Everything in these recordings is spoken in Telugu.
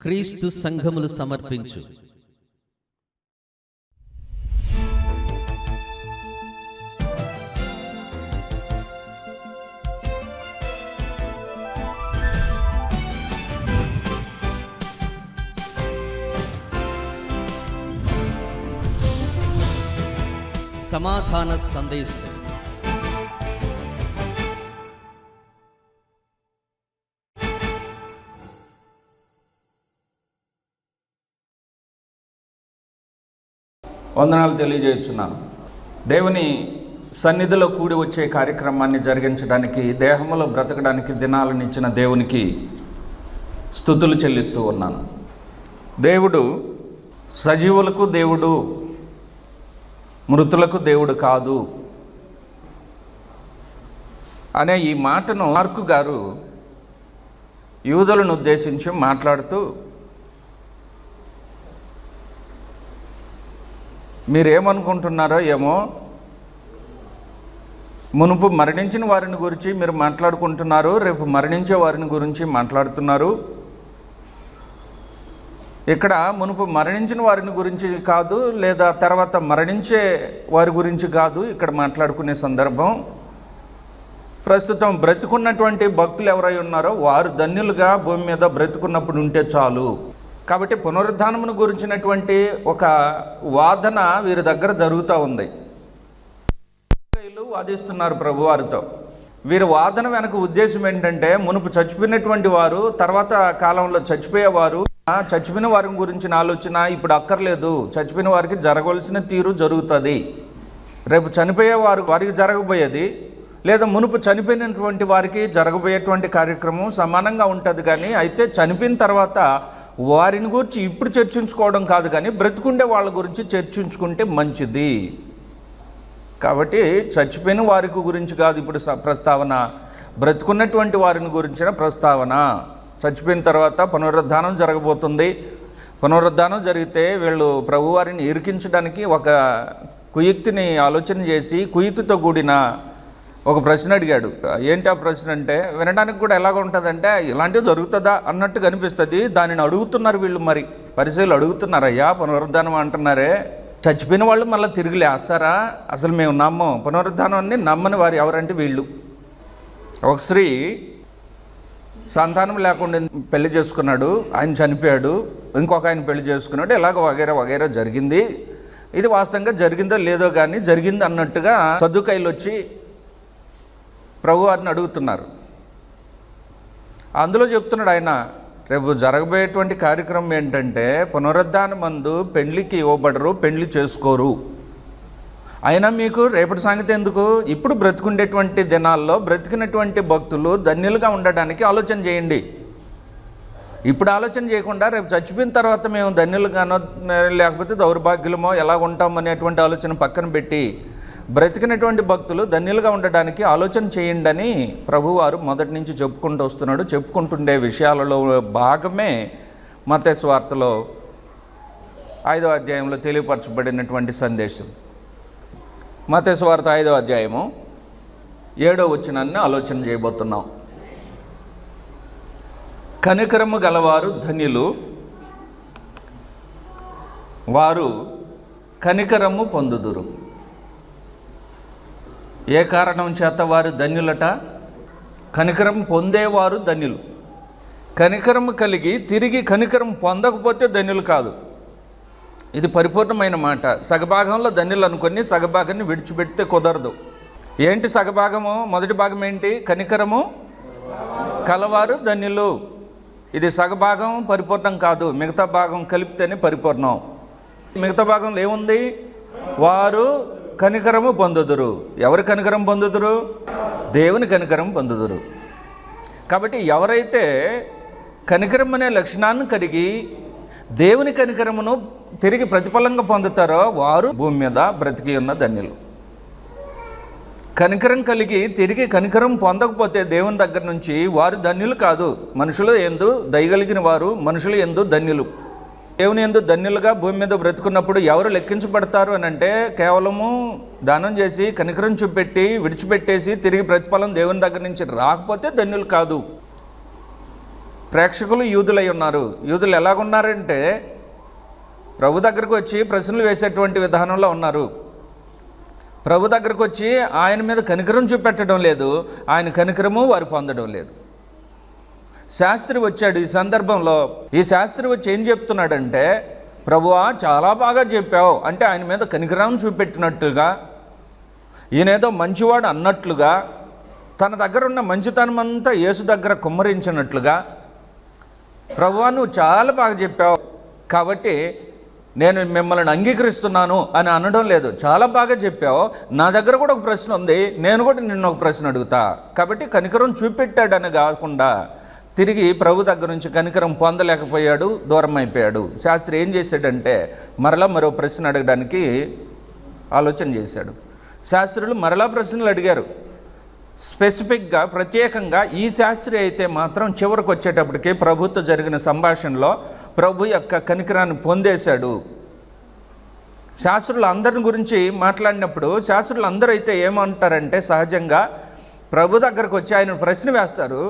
క్రీస్తు సంఘములు సమర్పించు సమాధాన సందేశం. వందనాలు తెలియజేస్తున్నాను. దేవుని సన్నిధిలో కూడి వచ్చే కార్యక్రమాన్ని జరిగించడానికి, దేహములో బ్రతకడానికి దినాలను ఇచ్చిన దేవునికి స్తుతులు చెల్లిస్తూ ఉన్నాను. దేవుడు సజీవులకు దేవుడు, మృతులకు దేవుడు కాదు అనే ఈ మాటను మార్కు గారు యూదులను ఉద్దేశించి మాట్లాడుతూ, మీరేమనుకుంటున్నారో ఏమో, మునుపు మరణించిన వారిని గురించి మీరు మాట్లాడుకుంటున్నారు, రేపు మరణించే వారిని గురించి మాట్లాడుతున్నారు. ఇక్కడ మునుపు మరణించిన వారిని గురించి కాదు, లేదా తర్వాత మరణించే వారి గురించి కాదు ఇక్కడ మాట్లాడుకునే సందర్భం. ప్రస్తుతం బ్రతుకున్నటువంటి భక్తులు ఎవరై ఉన్నారో వారు ధన్యులుగా భూమి మీద బ్రతుకున్నప్పుడు ఉంటే చాలు. కాబట్టి పునరుద్ధానమును గురించినటువంటి ఒక వాదన వీరి దగ్గర జరుగుతూ ఉంది. వీళ్ళు వాదిస్తున్నారు ప్రభువారితో. వీరి వాదన వెనక ఉద్దేశం ఏంటంటే, మునుపు చచ్చిపోయినటువంటి వారు తర్వాత కాలంలో చచ్చిపోయేవారు, చచ్చిపోయిన వారి గురించిన ఆలోచన ఇప్పుడు అక్కర్లేదు, చచ్చిపోయిన వారికి జరగవలసిన తీరు జరుగుతుంది. రేపు చనిపోయేవారు వారికి జరగబోయేది, లేదా మునుపు చనిపోయినటువంటి వారికి జరగబోయేటువంటి కార్యక్రమం సమానంగా ఉంటుంది. కానీ అయితే చనిపోయిన తర్వాత వారిని గురించి ఇప్పుడు చర్చించుకోవడం కాదు, కానీ బ్రతుకుండే వాళ్ళ గురించి చర్చించుకుంటే మంచిది. కాబట్టి చచ్చిపోయిన వారికి గురించి కాదు ఇప్పుడు ప్రస్తావన, బ్రతుకున్నటువంటి వారిని గురించిన ప్రస్తావన. చచ్చిపోయిన తర్వాత పునరుద్ధానం జరగబోతుంది. పునరుద్ధానం జరిగితే వీళ్ళు ప్రభువారిని ఇరికించడానికి ఒక కుయుక్తిని ఆలోచన చేసి, కుయుక్తితో కూడిన ఒక ప్రశ్న అడిగాడు. ఏంటి ఆ ప్రశ్న అంటే, వినడానికి కూడా ఎలాగ ఉంటుందంటే, ఇలాంటివి జరుగుతుందా అన్నట్టు కనిపిస్తుంది. దానిని అడుగుతున్నారు వీళ్ళు. మరి పరిశీలు అడుగుతున్నారు, అయ్యా పునరుద్ధానం అంటున్నారే, చచ్చిపోయిన వాళ్ళు మళ్ళీ తిరిగి లేస్తారా? అసలు మేము నమ్మం, పునరుద్ధానాన్ని నమ్మని వారు ఎవరంటే వీళ్ళు. ఒక స్త్రీ సంతానం లేకుండా పెళ్లి చేసుకున్నాడు, ఆయన చనిపోయాడు, ఇంకొక ఆయన పెళ్లి చేసుకున్నాడు, ఇలాగ వగైరా వగైరా జరిగింది. ఇది వాస్తవంగా జరిగిందో లేదో కానీ జరిగింది అన్నట్టుగా సద్దుకైలు వచ్చి ప్రభువారిని అడుగుతున్నారు. అందులో చెప్తున్నాడు ఆయన, రేపు జరగబోయేటువంటి కార్యక్రమం ఏంటంటే, పునరుద్ధానం మందు పెళ్లికి ఇవ్వబడరు, పెళ్లి చేసుకోరు. అయినా మీకు రేపటి సంగతి ఎందుకు? ఇప్పుడు బ్రతుకుండేటువంటి దినాల్లో బ్రతికినటువంటి భక్తులు ధన్యులుగా ఉండడానికి ఆలోచన చేయండి. ఇప్పుడు ఆలోచన చేయకుండా రేపు చచ్చిపోయిన తర్వాత మేము ధన్యులుగానో లేకపోతే దౌర్భాగ్యులమో ఎలా ఉంటాం అనేటువంటి ఆలోచన పక్కన పెట్టి, బ్రతికినటువంటి భక్తులు ధన్యులుగా ఉండడానికి ఆలోచన చేయండి అని ప్రభువారు మొదటి నుంచి చెప్పుకుంటూ వస్తున్నాడు. చెప్పుకుంటుండే విషయాలలో భాగమే మత్తయి సువార్తలో 5వ అధ్యాయంలో తెలియపరచబడినటువంటి సందేశం. మత్తయి సువార్త 5వ అధ్యాయము 7వ వచనాన్ని ఆలోచన చేయబోతున్నాం. కనికరము గలవారు ధన్యులు, వారు కనికరము పొందుదురు. ఏ కారణం చేత వారు ధన్యులట? కనికరం పొందేవారు ధన్యులు. కనికరం కలిగి తిరిగి కనికరం పొందకపోతే ధన్యులు కాదు. ఇది పరిపూర్ణమైన మాట. సగభాగంలో ధన్యులు అనుకొని సగభాగాన్ని విడిచిపెడితే కుదరదు. ఏంటి సగభాగము? మొదటి భాగం ఏంటి? కనికరము కలవారు ధన్యులు. ఇది సగభాగం పరిపూర్ణం కాదు, మిగతా భాగం కలిపితేనే పరిపూర్ణం. మిగతా భాగంలో ఏముంది? వారు కనికరము పొందుదురు. ఎవరు కనికరం పొందుదురు? దేవుని కనికరం పొందుదురు. కాబట్టి ఎవరైతే కనికరం అనే లక్షణాన్ని కలిగి దేవుని కనికరమును తిరిగి ప్రతిఫలంగా పొందుతారో వారు భూమి మీద బ్రతికి ఉన్న ధన్యులు. కనికరం కలిగి తిరిగి కనికరం పొందకపోతే దేవుని దగ్గర నుంచి వారు ధన్యులు కాదు. మనుషులు యందు దయగలిగిన వారు మనుషులు యందు ధన్యులు. దేవుని యందు ధన్యులుగా భూమి మీద బ్రతుకున్నప్పుడు ఎవరు లెక్కించబడతారు అని అంటే, కేవలము దానం చేసి కనికరం చూపెట్టి విడిచిపెట్టేసి తిరిగి ప్రతిఫలం దేవుని దగ్గర నుంచి రాకపోతే ధన్యులు కాదు. ప్రేక్షకులు యూదులై ఉన్నారు. యూదులు ఎలాగున్నారంటే ప్రభు దగ్గరకు వచ్చి ప్రశ్నలు వేసేటువంటి విధానంలో ఉన్నారు. ప్రభు దగ్గరకు వచ్చి ఆయన మీద కనికరం చూపెట్టడం లేదు, ఆయన కనికరము వారు పొందడం లేదు. శాస్త్రి వచ్చాడు ఈ సందర్భంలో. ఈ శాస్త్రి వచ్చి ఏం చెప్తున్నాడంటే, ప్రభువా చాలా బాగా చెప్పావు అంటే ఆయన మీద కనికరం చూపెట్టినట్టుగా, ఈయనేదో మంచివాడు అన్నట్లుగా, తన దగ్గర ఉన్న మంచితనం అంతా యేసు దగ్గర కుమ్మరించినట్లుగా, ప్రభువా నువ్వు చాలా బాగా చెప్పావు కాబట్టి నేను మిమ్మల్ని అంగీకరిస్తున్నాను అని అనడం లేదు. చాలా బాగా చెప్పావు, నా దగ్గర కూడా ఒక ప్రశ్న ఉంది, నేను కూడా నిన్ను ఒక ప్రశ్న అడుగుతా. కాబట్టి కనికరం చూపెట్టాడని కాకుండా తిరిగి ప్రభు దగ్గర నుంచి కనికరం పొందలేకపోయాడు, దూరం అయిపోయాడు. శాస్త్రి ఏం చేశాడంటే మరలా మరో ప్రశ్న అడగడానికి ఆలోచన చేశాడు. శాస్త్రులు మరలా ప్రశ్నలు అడిగారు. స్పెసిఫిక్గా ప్రత్యేకంగా ఈ శాస్త్రి అయితే మాత్రం చివరికి వచ్చేటప్పటికి ప్రభుతో జరిగిన సంభాషణలో ప్రభు యొక్క కనికరాన్ని పొందేశాడు. శాస్త్రులు అందరిని గురించి మాట్లాడినప్పుడు శాస్త్రులు అందరూ అయితే ఏమంటారంటే, సహజంగా ప్రభు దగ్గరకు వచ్చి ఆయన ప్రశ్న వేస్తారు,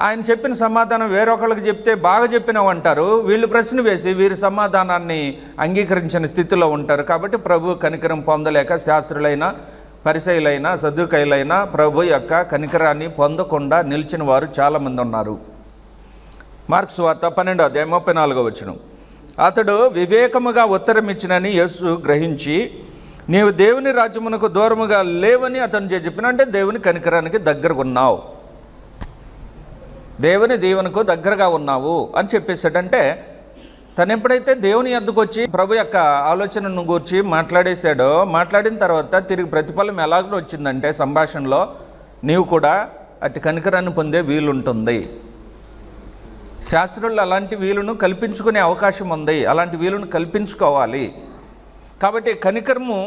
ఆయన చెప్పిన సమాధానం వేరొకళ్ళకి చెప్తే బాగా చెప్పినావు అంటారు, వీళ్ళు ప్రశ్న వేసి వీరి సమాధానాన్ని అంగీకరించిన స్థితిలో ఉంటారు. కాబట్టి ప్రభు కనికరం పొందలేక శాస్త్రులైన పరిసయ్యులైన సద్దుకయ్యులైన ప్రభు యొక్క కనికరాన్ని పొందకుండా నిలిచిన వారు చాలామంది ఉన్నారు. మార్కు సువార్త 12:34 అతడు వివేకముగా ఉత్తరమిచ్చినని యేసు గ్రహించి, నీవు దేవుని రాజ్యమునకు దూరముగా లేవని అతను చెప్పిన, అంటే దేవుని కనికరానికి దగ్గరగా ఉన్నావు, దేవుని దీవెనకు దగ్గరగా ఉన్నావు అని చెప్పేశాడంటే, తను ఎప్పుడైతే దేవుని యొద్దకు వచ్చి ప్రభు యొక్క ఆలోచనను గూర్చి మాట్లాడేశాడో, మాట్లాడిన తర్వాత తిరిగి ప్రతిఫలం ఎలాగో వచ్చిందంటే సంభాషణలో, నీవు కూడా అటు కనికరాన్ని పొందే వీలుంటుంది. శాస్త్రులు అలాంటి వీలును కల్పించుకునే అవకాశం ఉంది, అలాంటి వీలును కల్పించుకోవాలి. కాబట్టి కనికరము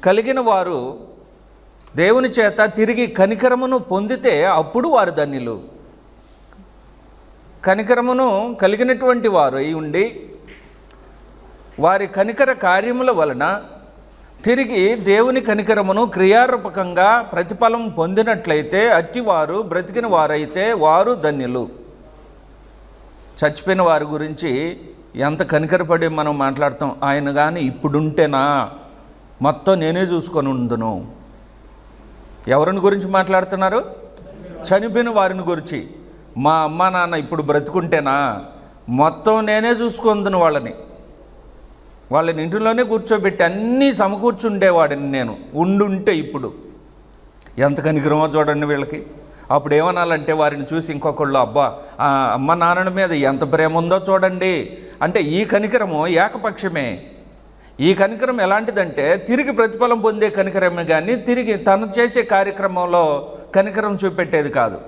కలిగిన వారు దేవుని చేత తిరిగి కనికరమును పొందితే అప్పుడు వారు ధన్యులు. కనికరమును కలిగినటువంటి వారు అయి ఉండి వారి కనికర కార్యముల వలన తిరిగి దేవుని కనికరమును క్రియారూపకంగా ప్రతిఫలం పొందినట్లయితే అట్టివారు బ్రతికిన వారైతే వారు ధన్యులు. చచ్చిపోయిన వారి గురించి ఎంత కనికరపడి మనం మాట్లాడతాం. ఆయన కానీ ఇప్పుడుంటేనా మొత్తం నేనే చూసుకొని ఉందును. ఎవరిని గురించి మాట్లాడుతున్నారు? చనిపోయిన వారిని గురించి. మా అమ్మ నాన్న ఇప్పుడు బ్రతుకుంటేనా మొత్తం నేనే చూసుకుందును, వాళ్ళని ఇంటిలోనే కూర్చోబెట్టి అన్నీ సమకూర్చుండేవాడిని నేను ఉండుంటే. ఇప్పుడు ఎంత కనికరమో చూడండి వీళ్ళకి. అప్పుడు ఏమనాలంటే వారిని చూసి ఇంకొకళ్ళు, అబ్బా ఆ అమ్మ నాన్నల మీద ఎంత ప్రేమ ఉందో చూడండి అంటే, ఈ కనికరము ఏకపక్షమే. ఈ కనికరం ఎలాంటిదంటే తిరిగి ప్రతిఫలం పొందే కనికరమే కానీ తిరిగి తను చేసే కార్యక్రమంలో కనికరం చూపెట్టేది కాదు.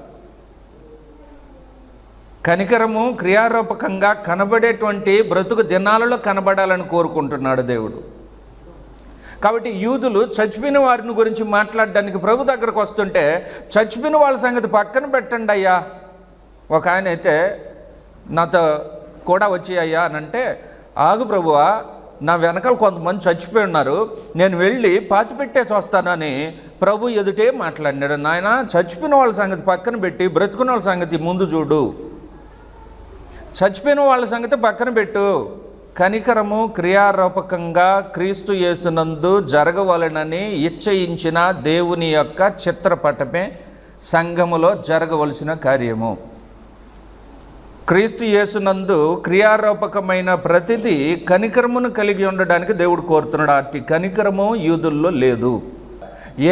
కనికరము క్రియారూపకంగా కనబడేటువంటి బ్రతుకు దినాలలో కనబడాలని కోరుకుంటున్నాడు దేవుడు. కాబట్టి యూదులు చచ్చిపోయిన వారిని గురించి మాట్లాడడానికి ప్రభు దగ్గరకు వస్తుంటే, చచ్చిపోయిన వాళ్ళ సంగతి పక్కన పెట్టండి అయ్యా. ఒక ఆయన అయితే నాతో కూడా వచ్చి అయ్యా అని అంటే, ఆగు ప్రభువా, నా వెనకాల కొంతమంది చచ్చిపోయి ఉన్నారు, నేను వెళ్ళి పాతి పెట్టేసి వస్తానని ప్రభు ఎదుటే మాట్లాడినాడు. నాయన, చచ్చిపోయిన వాళ్ళ సంగతి పక్కన పెట్టి బ్రతుకున్న వాళ్ళ సంగతి ముందు చూడు. చచ్చిపోయిన వాళ్ళ సంగతి పక్కన పెట్టు. కనికరము క్రియారూపకంగా క్రీస్తు యేసునందు జరగవలనని ఇచ్చయించిన దేవుని యొక్క చిత్రపటమే సంఘములో జరగవలసిన కార్యము. క్రీస్తు యేసునందు క్రియారూపకమైన ప్రతిదీ కనికరమును కలిగి ఉండడానికి దేవుడు కోరుతున్నాడు. అట్టి కనికరము యూదుల్లో లేదు.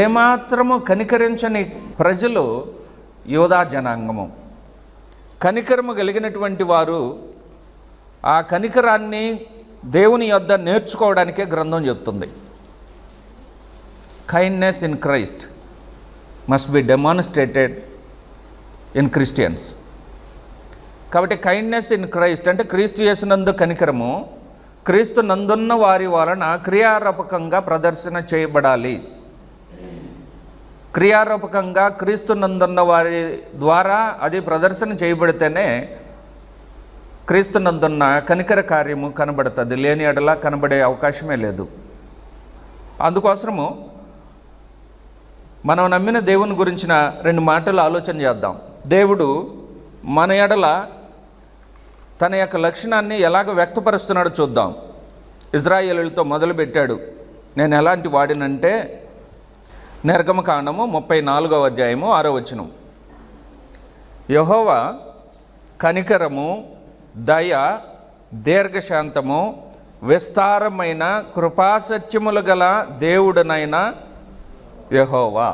ఏమాత్రము కనికరించని ప్రజలు యోధా జనాంగము. కనికరము కలిగినటువంటి వారు ఆ కనికరాన్ని దేవుని యొద్ద నేర్చుకోవడానికే గ్రంథం చెప్తుంది. Kindness in Christ must be demonstrated in Christians. కాబట్టి కైండ్నెస్ ఇన్ క్రైస్ట్ అంటే క్రీస్తు యేసునందు కనికరము క్రీస్తు నందున్న వారి వలన క్రియారూపకంగా ప్రదర్శన చేయబడాలి. క్రియారూపకంగా క్రీస్తు నందున్న వారి ద్వారా అది ప్రదర్శన చేయబడితేనే క్రీస్తు నందున్న కనికర కార్యము కనబడుతుంది. లేని ఎడలా కనబడే అవకాశమే లేదు. అందుకోసము మనం నమ్మిన దేవుని గురించిన 2 మాటలు ఆలోచన చేద్దాం. దేవుడు మన ఎడల తన యొక్క లక్షణాన్ని ఎలాగ వ్యక్తపరుస్తున్నాడో చూద్దాం. ఇజ్రాయేలులతో మొదలుపెట్టాడు. నేను ఎలాంటి వాడినంటే, నిర్గమకాండము 34వ అధ్యాయము 6వ వచనం, యెహోవా కనికరము, దయ, దీర్ఘశాంతము, విస్తారమైన కృపాసత్యములు గల దేవుడనైన యెహోవా.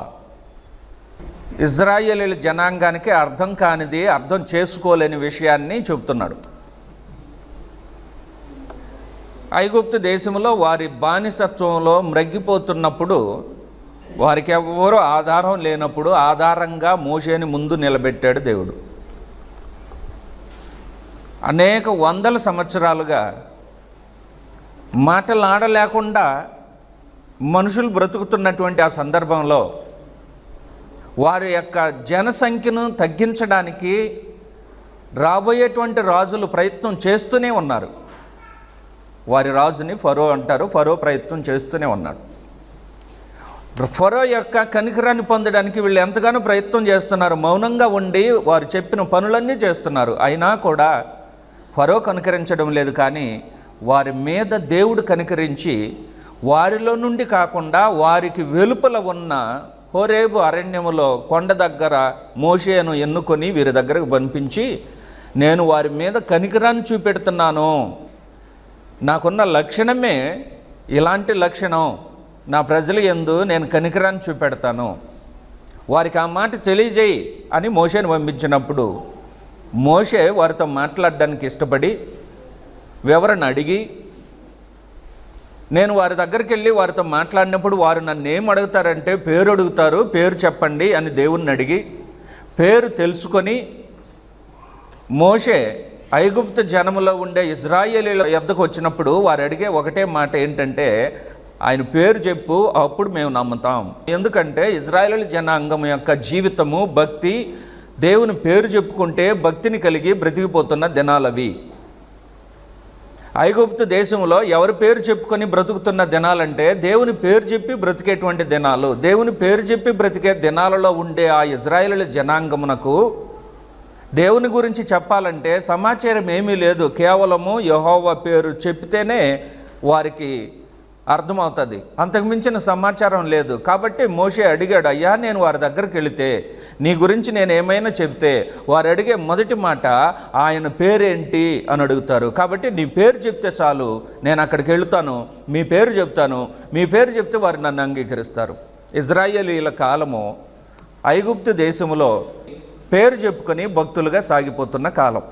ఇజ్రాయేలీల జనాంగానికి అర్థం కానిది, అర్థం చేసుకోలేని విషయాన్ని చెబుతున్నాడు. ఐగుప్తు దేశంలో వారి బానిసత్వంలో మ్రగ్గిపోతున్నప్పుడు, వారికి ఎవరూ ఆధారం లేనప్పుడు ఆధారంగా మోషేని ముందు నిలబెట్టాడు దేవుడు. అనేక వందల సంవత్సరాలుగా మాటలాడలేకుండా మనుషులు బ్రతుకుతున్నటువంటి ఆ సందర్భంలో వారి యొక్క జనసంఖ్యను తగ్గించడానికి రాబోయేటువంటి రాజులు ప్రయత్నం చేస్తూనే ఉన్నారు. వారి రాజుని ఫరో అంటారు. ఫరో ప్రయత్నం చేస్తూనే ఉన్నాడు. ఫరో యొక్క కనికరాన్ని పొందడానికి వీళ్ళు ఎంతగానో ప్రయత్నం చేస్తున్నారు. మౌనంగా ఉండి వారు చెప్పిన పనులన్నీ చేస్తున్నారు. అయినా కూడా ఫరో కనికరించడం లేదు. కానీ వారి మీద దేవుడు కనికరించి వారిలో నుండి కాకుండా వారికి వెలుపల ఉన్న హోరేబు అరణ్యములో కొండ దగ్గర మోషేను ఎన్నుకొని వీరి దగ్గరకు పంపించి, నేను వారి మీద కనికరాన్ని చూపెడుతున్నాను, నాకున్న లక్షణమే ఇలాంటి లక్షణం, నా ప్రజల యందు నేను కనికరాన్ని చూపెడతాను, వారికి ఆ మాట తెలియజేయి అని మోషేను పంపించినప్పుడు మోషే వారితో మాట్లాడడానికి ఇష్టపడి వివరణ అడిగి, నేను వారి దగ్గరికి వెళ్ళి వారితో మాట్లాడినప్పుడు వారు నన్ను ఏం అడుగుతారంటే పేరు అడుగుతారు, పేరు చెప్పండి అని దేవుణ్ణి అడిగి పేరు తెలుసుకొని మోషే ఐగుప్తు జనములో ఉండే ఇజ్రాయేలీల యొద్దకు వచ్చినప్పుడు వారు అడిగే ఒకటే మాట ఏంటంటే, ఆయన పేరు చెప్పు, అప్పుడు మేము నమ్ముతాం. ఎందుకంటే ఇజ్రాయేలీల జనాంగం యొక్క జీవితము, భక్తి, దేవుని పేరు చెప్పుకుంటే భక్తిని కలిగి బ్రతికిపోతున్న దినాలవి. ఐగుప్తు దేశంలో ఎవరి పేరు చెప్పుకొని బ్రతుకుతున్న దినాలంటే దేవుని పేరు చెప్పి బ్రతికేటువంటి దినాలు. దేవుని పేరు చెప్పి బ్రతికే దినాలలో ఉండే ఆ ఇజ్రాయేలీల జనాంగమునకు దేవుని గురించి చెప్పాలంటే సమాచారం ఏమీ లేదు. కేవలము యెహోవా పేరు చెప్తేనే వారికి అర్థమవుతుంది. అంతకుమించిన సమాచారం లేదు. కాబట్టి మోషే అడిగాడు, అయ్యా నేను వారి దగ్గరికి వెళితే నీ గురించి నేను ఏమైనా చెప్తే వారు అడిగే మొదటి మాట ఆయన పేరేంటి అని అడుగుతారు. కాబట్టి నీ పేరు చెప్తే చాలు, నేను అక్కడికి వెళుతాను, మీ పేరు చెప్తాను, మీ పేరు చెప్తే వారు నన్ను అంగీకరిస్తారు. ఇజ్రాయేలీల కాలము ఐగుప్తు దేశంలో పేరు చెప్పుకొని భక్తులుగా సాగిపోతున్న కాలం.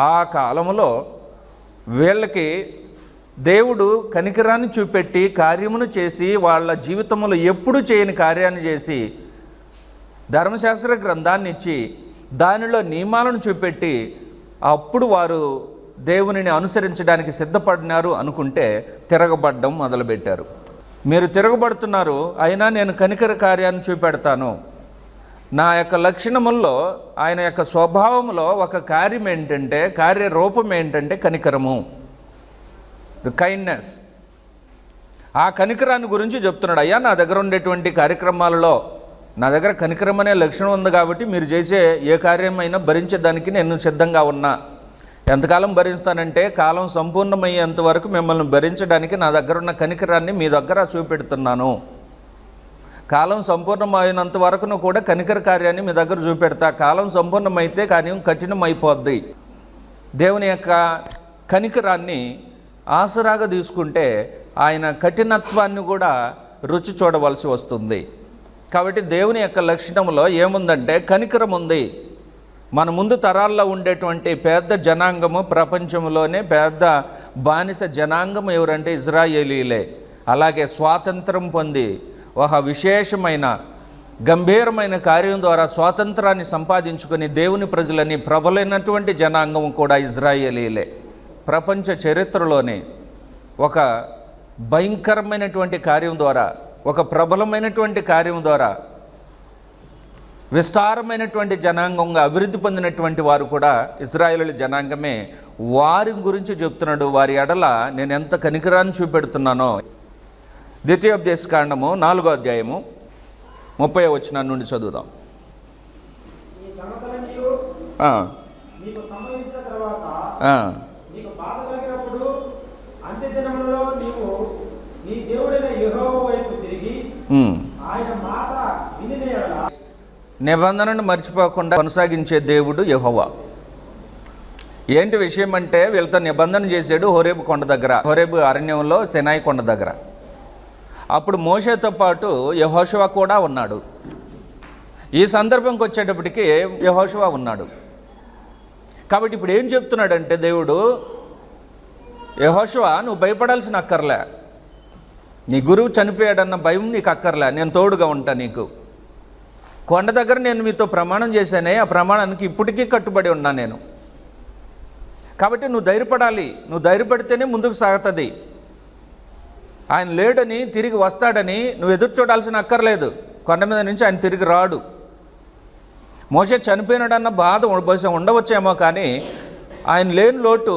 ఆ కాలంలో వీళ్ళకి దేవుడు కనికరాన్ని చూపెట్టి కార్యమును చేసి వాళ్ళ జీవితంలో ఎప్పుడు చేయని కార్యాన్ని చేసి ధర్మశాస్త్ర గ్రంథాన్ని ఇచ్చి దానిలో నియమాలను చూపెట్టి అప్పుడు వారు దేవునిని అనుసరించడానికి సిద్ధపడినారు అనుకుంటే తిరగబడ్డం మొదలుపెట్టారు. మీరు తిరగబడుతున్నారు, అయినా నేను కనికర కార్యాన్ని చూపెడతాను. నా యొక్క లక్షణముల్లో, ఆయన యొక్క స్వభావంలో ఒక కార్యం ఏంటంటే, కార్యరూపం ఏంటంటే కనికరము, ద కైండ్నెస్. ఆ కనికరాన్ని గురించి చెప్తున్నాడు. అయ్యా నా దగ్గర ఉండేటువంటి కార్యక్రమాలలో నా దగ్గర కనికరం అనే లక్షణం ఉంది కాబట్టి మీరు చేసే ఏ కార్యమైనా భరించేదానికి నేను సిద్ధంగా ఉన్నా. ఎంతకాలం భరిస్తానంటే కాలం సంపూర్ణమయ్యేంత వరకు మిమ్మల్ని భరించడానికి నా దగ్గర ఉన్న కనికరాన్ని మీ దగ్గర చూపెడుతున్నాను. కాలం సంపూర్ణమైనంత వరకును కూడా కనికర కార్యాన్ని మీ దగ్గర చూపెడతా. కాలం సంపూర్ణమైతే కార్యం కఠినమైపోద్ది. దేవుని యొక్క కనికరాన్ని ఆసరాగా తీసుకుంటే ఆయన కఠినత్వాన్ని కూడా రుచి చూడవలసి వస్తుంది. కాబట్టి దేవుని యొక్క లక్షణంలో ఏముందంటే కనికరం ఉంది. మన ముందు తరాల్లో ఉండేటువంటి పెద్ద జనాంగము, ప్రపంచంలోనే పెద్ద బానిస జనాంగం ఎవరంటే ఇజ్రాయేలీలే. అలాగే స్వాతంత్రం పొంది ఒక విశేషమైన గంభీరమైన కార్యం ద్వారా స్వాతంత్రాన్ని సంపాదించుకొని దేవుని ప్రజలని ప్రబలైనటువంటి జనాంగం కూడా ఇజ్రాయేలీలే. ప్రపంచ చరిత్రలోనే ఒక భయంకరమైనటువంటి కార్యం ద్వారా, ఒక ప్రబలమైనటువంటి కార్యం ద్వారా విస్తారమైనటువంటి జనాంగంగా అభివృద్ధి పొందినటువంటి వారు కూడా ఇజ్రాయేలు జనాంగమే. వారి గురించి చెప్తున్నాడు, వారి ఎడల నేను ఎంత కనికరాన్ని చూపెడుతున్నానో. ద్వితీయోపదేశకాండము 4వ అధ్యాయము 30వ వచనం నుండి చదువుదాం. నీకు సంభవించిన తర్వాత ఆ. నీకు బాధ కలిగినప్పుడు అంత్య దినములలో నీవు నీ దేవుడైన యెహోవా వైపు తిరిగి ఆయన మాట వినిన యెడల నిబంధనను మర్చిపోకుండా కొనసాగించే దేవుడు యెహోవా. ఏంటి విషయం అంటే వీళ్ళతో నిబంధన చేశాడు హోరేబు కొండ దగ్గర, హోరేబు అరణ్యంలో సెనాయి కొండ దగ్గర. అప్పుడు మోషేతో పాటు యెహోషువ కూడా ఉన్నాడు. ఈ సందర్భంకి వచ్చేటప్పటికి యెహోషువ ఉన్నాడు. కాబట్టి ఇప్పుడు ఏం చెప్తున్నాడంటే దేవుడు, యెహోషువ నువ్వు భయపడాల్సిన అక్కర్లే, నీ గురువు చనిపోయాడన్న భయం నీకు అక్కర్లే, నేను తోడుగా ఉంటా నీకు. కొండ దగ్గర నేను మీతో ప్రమాణం చేశానే, ఆ ప్రమాణానికి ఇప్పటికీ కట్టుబడి ఉన్నా నేను. కాబట్టి నువ్వు ధైర్యపడాలి, నువ్వు ధైర్యపడితేనే ముందుకు సాగుతుంది. ఆయన లేడని తిరిగి వస్తాడని నువ్వు ఎదురు చూడాల్సిన అక్కర్లేదు. కొండ మీద నుంచి ఆయన తిరిగి రాడు. మోషే చనిపోయినాడన్న బాధ బహుశా ఉండవచ్చేమో, కానీ ఆయన లేని లోటు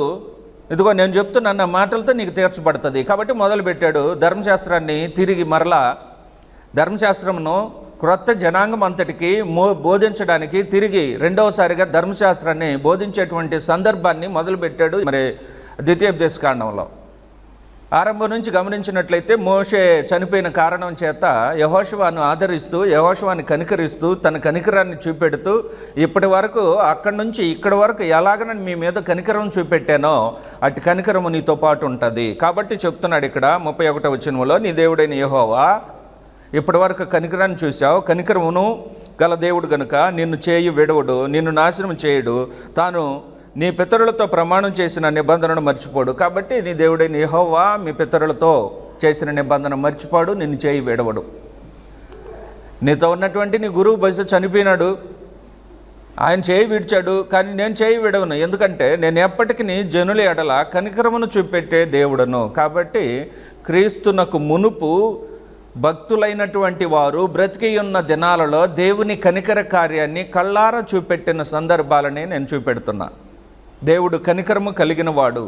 ఇదిగో నేను చెప్తున్నా మాటలతో నీకు తీర్చబడుతుంది. కాబట్టి మొదలుపెట్టాడు ధర్మశాస్త్రాన్ని తిరిగి మరలా ధర్మశాస్త్రమును క్రొత్త జనాంగం అంతటికి బోధించడానికి తిరిగి రెండవసారిగా ధర్మశాస్త్రాన్ని బోధించేటువంటి సందర్భాన్ని మొదలుపెట్టాడు. మరి ద్వితీయోపదేశకాండంలో ఆరంభం నుంచి గమనించినట్లయితే మోషే చనిపోయిన కారణం చేత యెహోషువను ఆదరిస్తూ, యెహోషువని కనికరిస్తూ, తన కనికరాన్ని చూపెడుతూ, ఇప్పటి వరకు అక్కడి నుంచి ఇక్కడి వరకు ఎలాగ మీ మీద కనికరం చూపెట్టానో అటు కనికరము నీతో పాటు ఉంటుంది. కాబట్టి చెప్తున్నాడు ఇక్కడ 31వ వచనంలో, నీ దేవుడైన యెహోవా ఇప్పటి వరకు కనికరాన్ని చూశావు, కనికరమును గల దేవుడు గనుక నిన్ను చేయి విడవడు, నిన్ను నాశనం చేయడు, తాను నీ పితరులతో ప్రమాణం చేసిన నిబంధనను మర్చిపోడు. కాబట్టి నీ దేవుడైన యెహోవా మీ పితరులతో చేసిన నిబంధన మర్చిపోడు, నిన్ను చేయి విడవడు. నీతో ఉన్నటువంటి నీ గురువు బహుశా చనిపోయినాడు, ఆయన చేయి విడిచాడు, కానీ నేను చేయి విడవను. ఎందుకంటే నేను ఎప్పటికీ నీ జనుల ఎడల కనికరమును చూపెట్టే దేవుడను. కాబట్టి క్రీస్తునకు మునుపు భక్తులైనటువంటి వారు బ్రతికి ఉన్న దినాలలో దేవుని కనికర కార్యాన్ని కళ్ళారా చూపెట్టిన సందర్భాలని నేను చూపెడుతున్నా. దేవుడు కనికరము కలిగిన వాడు.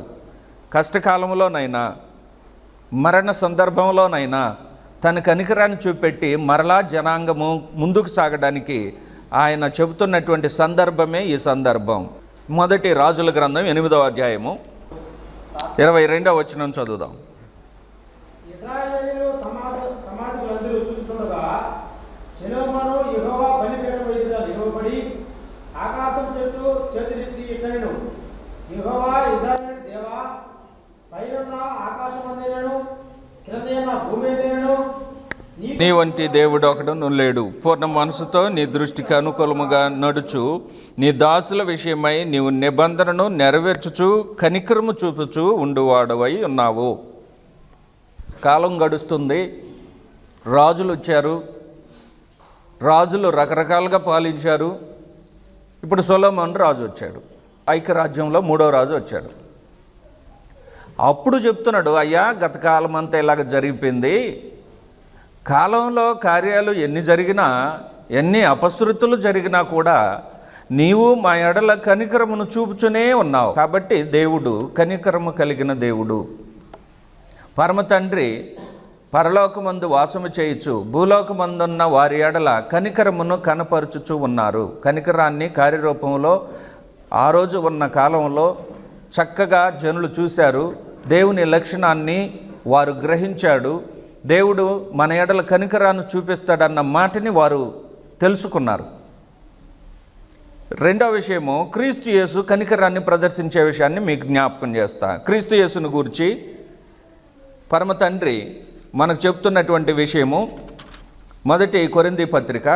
కష్టకాలంలోనైనా మరణ సందర్భంలోనైనా తన కనికరాన్ని చూపెట్టి మరలా జనాంగము ముందుకు సాగడానికి ఆయన చెబుతున్నటువంటి సందర్భమే ఈ సందర్భం. మొదటి రాజుల గ్రంథం 8వ అధ్యాయము 22వ వచనం చదువుదాం. ఇశ్రాయేలీయులు సమాజులందరూ చూస్తుండగా సొలొమోను యెహోవా బలిపీఠం ఎదుట నిలవబడి ఆకాశం చుట్టూ చేతులెత్తి ఇట్లనెను, యెహోవా ఇశ్రాయేలు దేవా, పైనున్న ఆకాశమందైనను క్రిందనున్న భూమి అంతైనను నీ వంటి దేవుడు ఒకడును లేడు. పూర్ణ మనసుతో నీ దృష్టికి అనుకూలముగా నడుచు, నీ దాసుల విషయమై నీవు నిబంధనను నెరవేర్చుచు కనికరము చూపుచు ఉండువాడవై ఉన్నావు. కాలం గడుస్తుంది, రాజులు వచ్చారు, రాజులు రకరకాలుగా పాలించారు. ఇప్పుడు సొలొమోను రాజు వచ్చాడు, ఐక్యరాజ్యంలో 3వ రాజు వచ్చాడు. అప్పుడు చెప్తున్నాడు, అయ్యా గత కాలం అంతా ఇలాగ జరిగిపోయింది, కాలంలో కార్యాలు ఎన్ని జరిగినా, ఎన్ని అపశృతులు జరిగినా కూడా నీవు మా ఎడల కనికరమును చూపుచునే ఉన్నావు. కాబట్టి దేవుడు కనికరము కలిగిన దేవుడు. పరమ తండ్రి పరలోకమందు వాసము చేయుచు భూలోకమందున్న వారి ఎడల కనికరమును కనపరుచుచూ ఉన్నారు. కనికరాన్ని కార్యరూపంలో ఆ రోజు ఉన్న కాలంలో చక్కగా జనులు చూశారు. దేవుని లక్షణాన్ని వారు గ్రహించాడు. దేవుడు మన ఎడల కనికరాన్ని చూపిస్తాడన్న మాటని వారు తెలుసుకున్నారు. రెండవ విషయము, క్రీస్తు యేసు కనికరాన్ని ప్రదర్శించే విషయాన్ని మీకు జ్ఞాపకం చేస్తా. క్రీస్తు యేసును గూర్చి పరమ తండ్రి మనకు చెప్తున్నటువంటి విషయము మొదటి కొరింథీ పత్రిక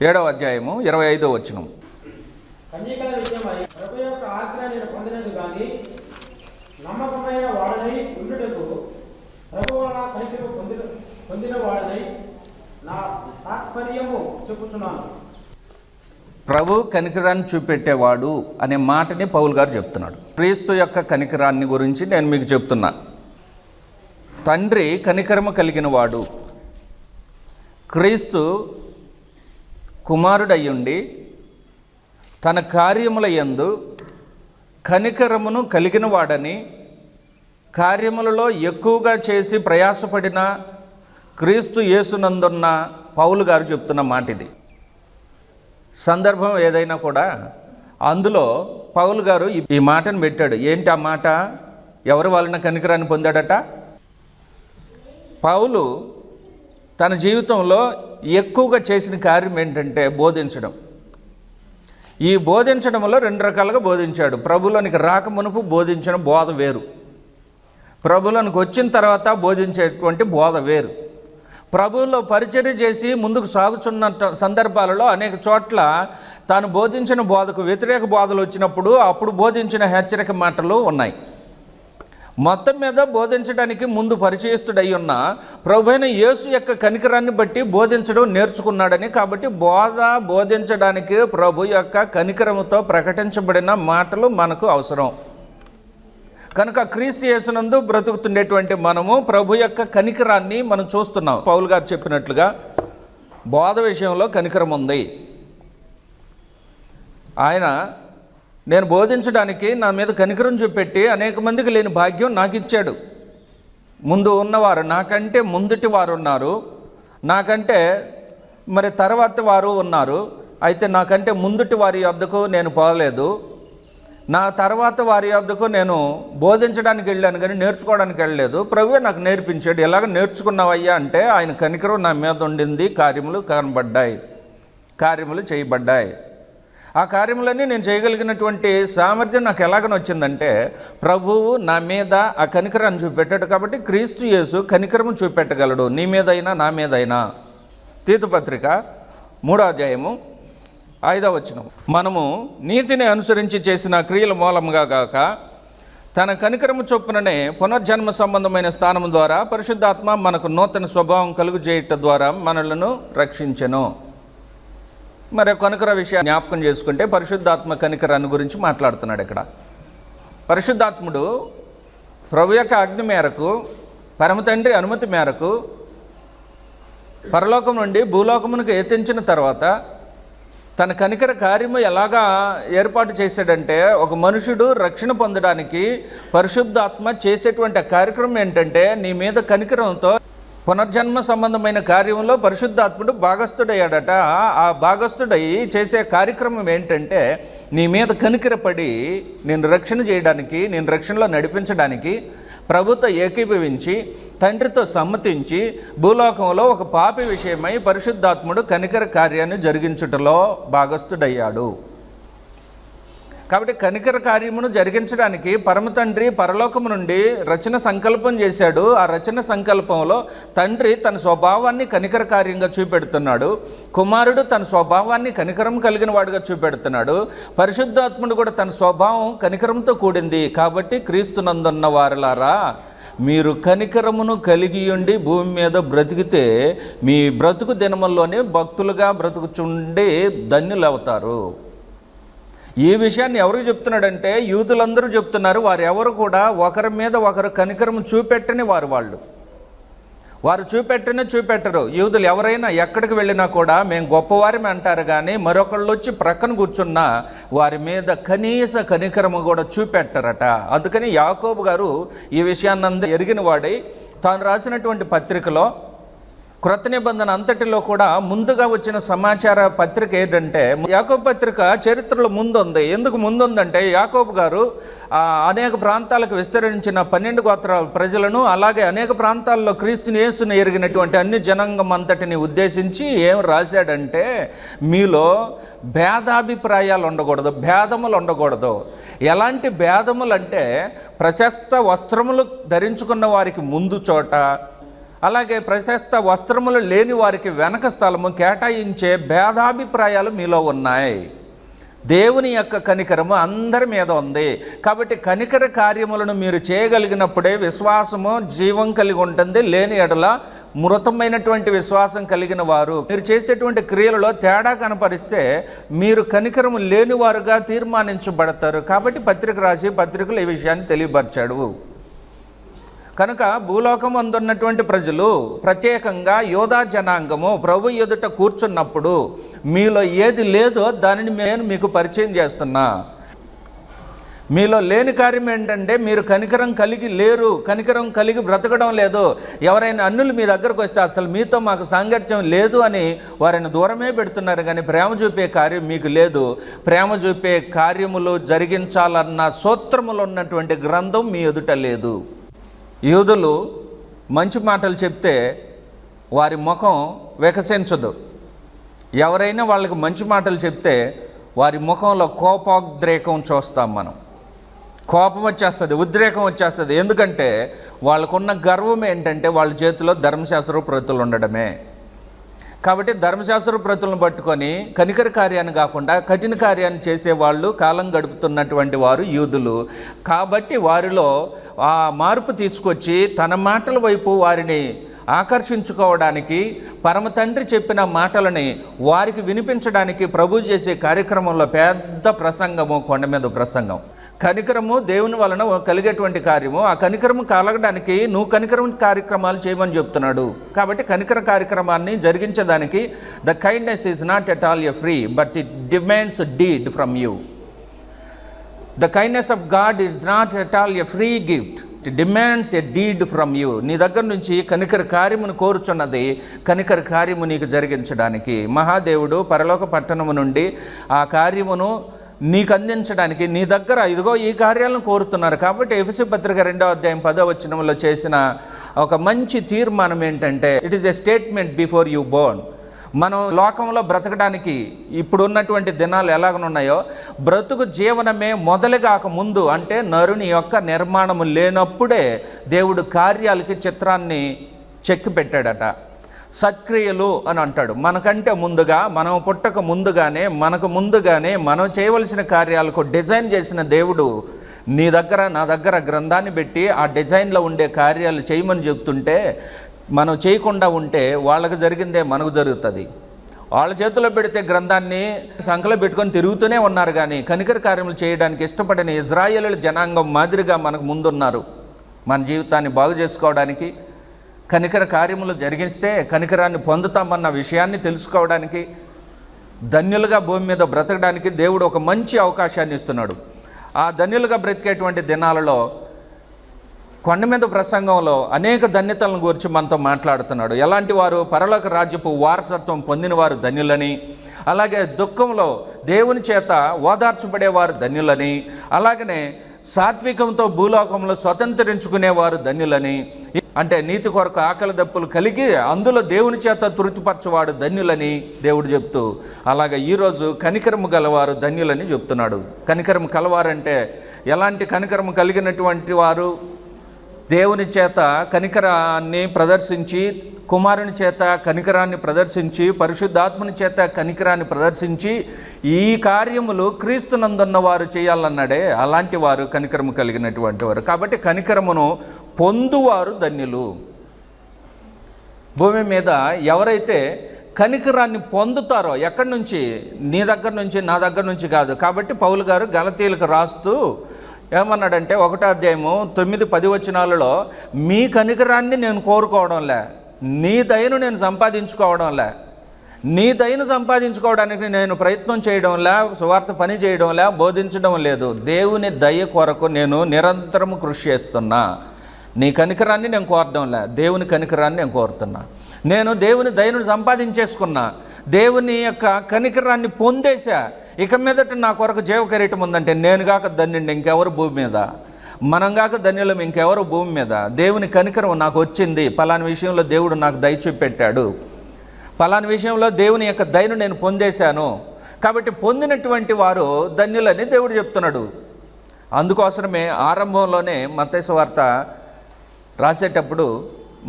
7వ అధ్యాయము 25వ వచనం. కన్యకల విషయమై ప్రభు యొక్క ఆజ్ఞ నేను పొందినది కానీ నమ్మకమైన వాడనై ఉండుటకు ప్రభు వలన కనికరము పొందిన వాడనై నా తాత్పర్యము చెప్పుచున్నాను. ప్రభు కనికరాన్ని చూపెట్టేవాడు అనే మాటని పౌలు గారు చెప్తున్నాడు. క్రీస్తు యొక్క కనికరాన్ని గురించి నేను మీకు చెప్తున్నా. తండ్రి కనికరము కలిగిన వాడు. క్రీస్తు కుమారుడయ్యుండి తన కార్యముల యందు కనికరమును కలిగిన వాడని, కార్యములలో ఎక్కువగా చేసి ప్రయాసపడిన క్రీస్తు యేసునందున్న పౌలు గారు చెప్తున్న మాట ఇది. సందర్భం ఏదైనా కూడా అందులో పౌలు గారు ఈ మాటను పెట్టాడు. ఏంటి ఆ మాట? ఎవరి వలన కనికరాన్ని పొందాడట? పౌలు తన జీవితంలో ఎక్కువగా చేసిన కార్యం ఏంటంటే బోధించడం. ఈ బోధించడంలో 2 రకాలుగా బోధించాడు. ప్రభులోనికి రాకమునుపు బోధించిన బోధ వేరు, ప్రభులోనికి వచ్చిన తర్వాత బోధించేటువంటి బోధ వేరు. ప్రభువులో పరిచర్య చేసి ముందుకు సాగుతున్న సందర్భాలలో అనేక చోట్ల తాను బోధించిన బోధకు వ్యతిరేక బోధలు వచ్చినప్పుడు అప్పుడు బోధించిన హెచ్చరిక మాటలు ఉన్నాయి. మొత్తం మీద బోధించడానికి ముందు పరిచయస్తుడై ఉన్న ప్రభువైన యేసు యొక్క కనికరాన్ని బట్టి బోధించడం నేర్చుకున్నాడని, కాబట్టి బోధించడానికి ప్రభు యొక్క కనికరముతో ప్రకటించబడిన మాటలు మనకు అవసరం. కనుక క్రీస్తు యేసునందు బ్రతుకుతుండేటువంటి మనము ప్రభు యొక్క కనికరాన్ని మనం చూస్తున్నాం. పౌలు గారు చెప్పినట్లుగా బోధ విషయంలో కనికరం ఉంది. ఆయన నేను బోధించడానికి నా మీద కనికరం చూపెట్టి అనేక మందికి లేని భాగ్యం నాకు ఇచ్చాడు. ముందు ఉన్నవారు నాకంటే ముందుటి వారు ఉన్నారు, నాకంటే మరి తర్వాత వారు ఉన్నారు. అయితే నాకంటే ముందుటి వారి వద్దకు నేను పోలేదు, నా తర్వాత వారి వద్దకు నేను బోధించడానికి వెళ్ళాను కానీ నేర్చుకోవడానికి వెళ్ళలేదు. ప్రభువే నాకు నేర్పించాడు. ఎలాగ నేర్చుకున్నావయ్యా అంటే ఆయన కనికరం నా మీద ఉండింది, కార్యములు కనబడ్డాయి, కార్యములు చేయబడ్డాయి. ఆ కార్యములన్నీ నేను చేయగలిగినటువంటి సామర్థ్యం నాకు ఎలాగనొచ్చిందంటే ప్రభువు నా మీద ఆ కనికరాన్ని చూపెట్టాడు. కాబట్టి క్రీస్తు యేసు కనికరము చూపెట్టగలడు, నీ మీదైనా నా మీదైనా. తీతు పత్రిక 3వ అధ్యాయము 5వ వచనం, మనము నీతిని అనుసరించి చేసిన క్రియల మూలముగా గాక తన కనికరము చొప్పుననే పునర్జన్మ సంబంధమైన స్థానము ద్వారా పరిశుద్ధాత్మ మనకు నూతన స్వభావం కలుగుచేయట ద్వారా మనలను రక్షించెను. మరి కనికర విషయాన్ని జ్ఞాపకం చేసుకుంటే పరిశుద్ధాత్మ కనికరాన్ని గురించి మాట్లాడుతున్నాడు ఇక్కడ. పరిశుద్ధాత్ముడు ప్రభు యొక్క ఆజ్ఞ మేరకు, పరమ తండ్రి అనుమతి మేరకు పరలోకం నుండి భూలోకమునకు ఎత్తించిన తర్వాత తన కనికర కార్యము ఎలాగా ఏర్పాటు చేశాడంటే, ఒక మనుషుడు రక్షణ పొందడానికి పరిశుద్ధాత్మ చేసేటువంటి కార్యక్రమం ఏంటంటే నీ మీద కనికరంతో పునర్జన్మ సంబంధమైన కార్యంలో పరిశుద్ధాత్ముడు భాగస్థుడయ్యాడట. ఆ భాగస్థుడై చేసే కార్యక్రమం ఏంటంటే నీ మీద కనికరపడి నేను రక్షణ చేయడానికి, నేను రక్షణలో నడిపించడానికి ప్రభుతో ఏకీభవించి తండ్రితో సమ్మతించి భూలోకంలో ఒక పాపి విషయమై పరిశుద్ధాత్ముడు కనికర కార్యాన్ని జరిగించుటలో భాగస్థుడయ్యాడు. కాబట్టి కనికర కార్యమును జరిగించడానికి పరమ తండ్రి పరలోకము నుండి రచన సంకల్పం చేశాడు. ఆ రచన సంకల్పంలో తండ్రి తన స్వభావాన్ని కనికర కార్యంగా చూపెడుతున్నాడు, కుమారుడు తన స్వభావాన్ని కనికరం కలిగిన వాడుగా చూపెడుతున్నాడు, పరిశుద్ధాత్ముడు కూడా తన స్వభావం కనికరంతో కూడింది. కాబట్టి క్రీస్తునందున్న వారలారా మీరు కనికరమును కలిగి ఉండి భూమి మీద బ్రతికితే మీ బ్రతుకు దినముల్లోనే భక్తులుగా బ్రతుకుచుండి ధన్యులవుతారు. ఈ విషయాన్ని ఎవరికి చెప్తున్నాడంటే యూదులందరూ చెప్తున్నారు. వారు ఎవరు కూడా ఒకరి మీద ఒకరు కనికరము చూపెట్టని వారు చూపెట్టరు. యూదులు ఎవరైనా ఎక్కడికి వెళ్ళినా కూడా మేము గొప్పవారిని అంటారు కానీ మరొకళ్ళు వచ్చి ప్రక్కన కూర్చున్నా వారి మీద కనీస కనికరము కూడా చూపెట్టరట. అందుకని యాకోబు గారు ఈ విషయాన్ని ఎరిగిన వాడై తాను రాసినటువంటి పత్రికలో క్రొత్త నిబంధన అంతటిలో కూడా ముందుగా వచ్చిన సమాచార పత్రిక ఏంటంటే యాకోబు పత్రిక చరిత్రలో ముందుంది. ఎందుకు ముందుందంటే యాకోబు గారు అనేక ప్రాంతాలకు విస్తరించిన 12 గోత్రాల ప్రజలను, అలాగే అనేక ప్రాంతాల్లో క్రీస్తుని యేసుని ఎరిగినటువంటి అన్ని జనాంగం అంతటిని ఉద్దేశించి ఏం రాశాడంటే మీలో భేదాభిప్రాయాలు ఉండకూడదు, భేదములు ఉండకూడదు. ఎలాంటి భేదములు అంటే ప్రశస్త వస్త్రములు ధరించుకున్న వారికి ముందు చోట, అలాగే ప్రశస్త వస్త్రములు లేని వారికి వెనక స్థలము కేటాయించే భేదాభిప్రాయాలు మీలో ఉన్నాయి. దేవుని యొక్క కనికరము అందరి మీద ఉంది. కాబట్టి కనికర కార్యములను మీరు చేయగలిగినప్పుడే విశ్వాసము జీవం కలిగి ఉంటుంది. లేని ఎడల మృతమైనటువంటి విశ్వాసం కలిగిన వారు మీరు చేసేటువంటి క్రియలలో తేడా కనపరిస్తే మీరు కనికరము లేనివారుగా తీర్మానించబడతారు. కాబట్టి పత్రిక రాసి పత్రికలు ఈ విషయాన్ని తెలియపరిచాడు. కనుక భూలోకం అందున్నటువంటి ప్రజలు, ప్రత్యేకంగా యోధా జనాంగము ప్రభు ఎదుట కూర్చున్నప్పుడు మీలో ఏది లేదో దానిని నేను మీకు పరిచయం చేస్తున్నా. మీలో లేని కార్యం ఏంటంటే మీరు కనికరం కలిగి లేరు, కనికరం కలిగి బ్రతకడం లేదు. ఎవరైనా అన్యులు మీ దగ్గరకు వస్తే అసలు మీతో మాకు సాంగత్యం లేదు అని వారిని దూరమే పెడుతున్నారు, కానీ ప్రేమ చూపే కార్యం మీకు లేదు. ప్రేమ చూపే కార్యములు జరిగించాలన్న సూత్రములు ఉన్నటువంటి గ్రంథం మీ ఎదుట లేదు. యూదులు మంచి మాటలు చెప్తే వారి ముఖం వికసించదు. ఎవరైనా వాళ్ళకి మంచి మాటలు చెప్తే వారి ముఖంలో కోపోద్రేకం చూస్తాం మనం. కోపం వచ్చేస్తుంది, ఉద్రేకం వచ్చేస్తుంది. ఎందుకంటే వాళ్ళకున్న గర్వం ఏంటంటే వాళ్ళ చేతిలో ధర్మశాస్త్ర ప్రతులు ఉండడమే. కాబట్టి ధర్మశాస్త్ర ప్రతులను పట్టుకొని కనికర కార్యాన్ని కాకుండా కఠిన కార్యాన్ని చేసేవాళ్ళు కాలం గడుపుతున్నటువంటి వారు యూదులు. కాబట్టి వారిలో ఆ మార్పు తీసుకొచ్చి తన మాటల వైపు వారిని ఆకర్షించుకోవడానికి, పరమ తండ్రి చెప్పిన మాటలని వారికి వినిపించడానికి ప్రభు చేసే కార్యక్రమంలో పెద్ద ప్రసంగము, కొండ మీద ప్రసంగం. కనికరము దేవుని వలన కలిగేటువంటి కార్యము. ఆ కనికరము కలగడానికి నువ్వు కనికరం కార్యక్రమాలు చేయమని చెప్తున్నాడు. కాబట్టి కనికర కార్యక్రమాన్ని జరిగించడానికి the kindness is not at all a free, but it demands deed from you. The kindness of God is not at all a free gift, it demands a deed from you. నీ దగ్గర నుంచి కనికర కార్యమును కోరుచున్నది, కనికర కార్యము నీకు జరిగించడానికి. మహాదేవుడు పరలోక పట్టణము నుండి ఆ కార్యమును నీకు అందించడానికి నీ దగ్గర ఇదిగో ఈ కార్యాలను కోరుతున్నారు. కాబట్టి ఎఫెసీ పత్రిక 2వ అధ్యాయం 10వ వచనంలో చేసిన ఒక మంచి తీర్మానం ఏంటంటే, it is a statement before you Born. మనం లోకంలో బ్రతకడానికి ఇప్పుడు ఉన్నటువంటి దినాలు ఎలాగనున్నాయో, బ్రతుకు జీవనమే మొదలుగాక ముందు, అంటే నరుని యొక్క నిర్మాణము లేనప్పుడే దేవుడు కార్యాలకి చిత్రాన్ని చెక్కి పెట్టాడట. సత్క్రియలు అని అంటాడు. మనకంటే ముందుగా, మనం పుట్టక ముందుగానే, మనకు ముందుగానే మనం చేయవలసిన కార్యాలకు డిజైన్ చేసిన దేవుడు నీ దగ్గర నా దగ్గర గ్రంథాన్ని పెట్టి ఆ డిజైన్లో ఉండే కార్యాలు చేయమని చెప్తుంటే మనం చేయకుండా ఉంటే వాళ్ళకి జరిగిందే మనకు జరుగుతుంది. వాళ్ళ చేతిలో పెడితే గ్రంథాన్ని సంకలో పెట్టుకొని తిరుగుతూనే ఉన్నారు, కానీ కనికర కార్యములు చేయడానికి ఇష్టపడిన ఇజ్రాయేలు జనాంగం మాదిరిగా మనకు ముందున్నారు. మన జీవితాన్ని బాగు చేసుకోవడానికి, కనికర కార్యములు జరిగిస్తే కనికరాన్ని పొందుతామన్న విషయాన్ని తెలుసుకోవడానికి, ధన్యులుగా భూమి మీద బ్రతకడానికి దేవుడు ఒక మంచి అవకాశాన్ని ఇస్తున్నాడు. ఆ ధన్యులుగా బ్రతికేటువంటి దినాలలో కొండ మీద ప్రసంగంలో అనేక ధన్యతలను గురించి మనతో మాట్లాడుతున్నాడు. ఎలాంటి వారు? పరలోక రాజ్యపు వారసత్వం పొందిన వారు ధన్యులని, అలాగే దుఃఖంలో దేవుని చేత ఓదార్చబడేవారు ధన్యులని, అలాగనే సాత్వికంతో భూలోకంలో స్వతంత్రించుకునేవారు ధన్యులని, అంటే నీతి కొరకు ఆకలి దప్పులు కలిగి అందులో దేవుని చేత తృప్తిపరచువాడు ధన్యులని దేవుడు చెప్తూ, అలాగే ఈరోజు కనికరము గలవారు ధన్యులని చెప్తున్నాడు. కనికరము కలవారంటే ఎలాంటి కనికరము కలిగినటువంటి వారు? దేవుని చేత కనికరాన్ని ప్రదర్శించి, కుమారుని చేత కనికరాన్ని ప్రదర్శించి, పరిశుద్ధాత్మని చేత కనికరాన్ని ప్రదర్శించి ఈ కార్యములు క్రీస్తునందున్న వారు చేయాలన్నాడే, అలాంటి వారు కనికరము కలిగినటువంటి వారు. కాబట్టి కనికరమును పొందువారు ధన్యులు. భూమి మీద ఎవరైతే కనికరాన్ని పొందుతారో, ఎక్కడి నుంచి? నీ దగ్గర నుంచి, నా దగ్గర నుంచి కాదు. కాబట్టి పౌలు గారు గలతీయులకు రాస్తూ ఏమన్నాడంటే 1వ అధ్యాయము 9-10 వచనాలలో, మీ కనికరాన్ని నేను కోరుకోవడంలే, నీ దయను నేను సంపాదించుకోవడంలే, నీ దయను సంపాదించుకోవడానికి నేను ప్రయత్నం చేయడంలే, సువార్త పని చేయడంలే, బోధించడం లేదు. దేవుని దయ కొరకు నేను నిరంతరము కృషి చేస్తున్నా. నీ కనికరాన్ని నేను కోరడంలే, దేవుని కనికరాన్ని నేను కోరుతున్నా. నేను దేవుని దయను సంపాదించేసుకున్నా, దేవుని యొక్క కనికరాన్ని పొందేశా. ఇక మీదట నా కొరకు జీవ కిరీటం ఉందంటే నేను కాక ధన్యుడు ఇంకెవరు భూమి మీద, మనం కాక ధన్యులం ఇంకెవరు భూమి మీద. దేవుని కనికరం నాకు వచ్చింది, పలాని విషయంలో దేవుడు నాకు దయ చూపెట్టాడు, పలాని విషయంలో దేవుని యొక్క దయను నేను పొందేశాను. కాబట్టి పొందినటువంటి వారు ధన్యులని దేవుడు చెప్తున్నాడు. అందుకోసమే ఆరంభంలోనే మత్తయి సువార్త రాసేటప్పుడు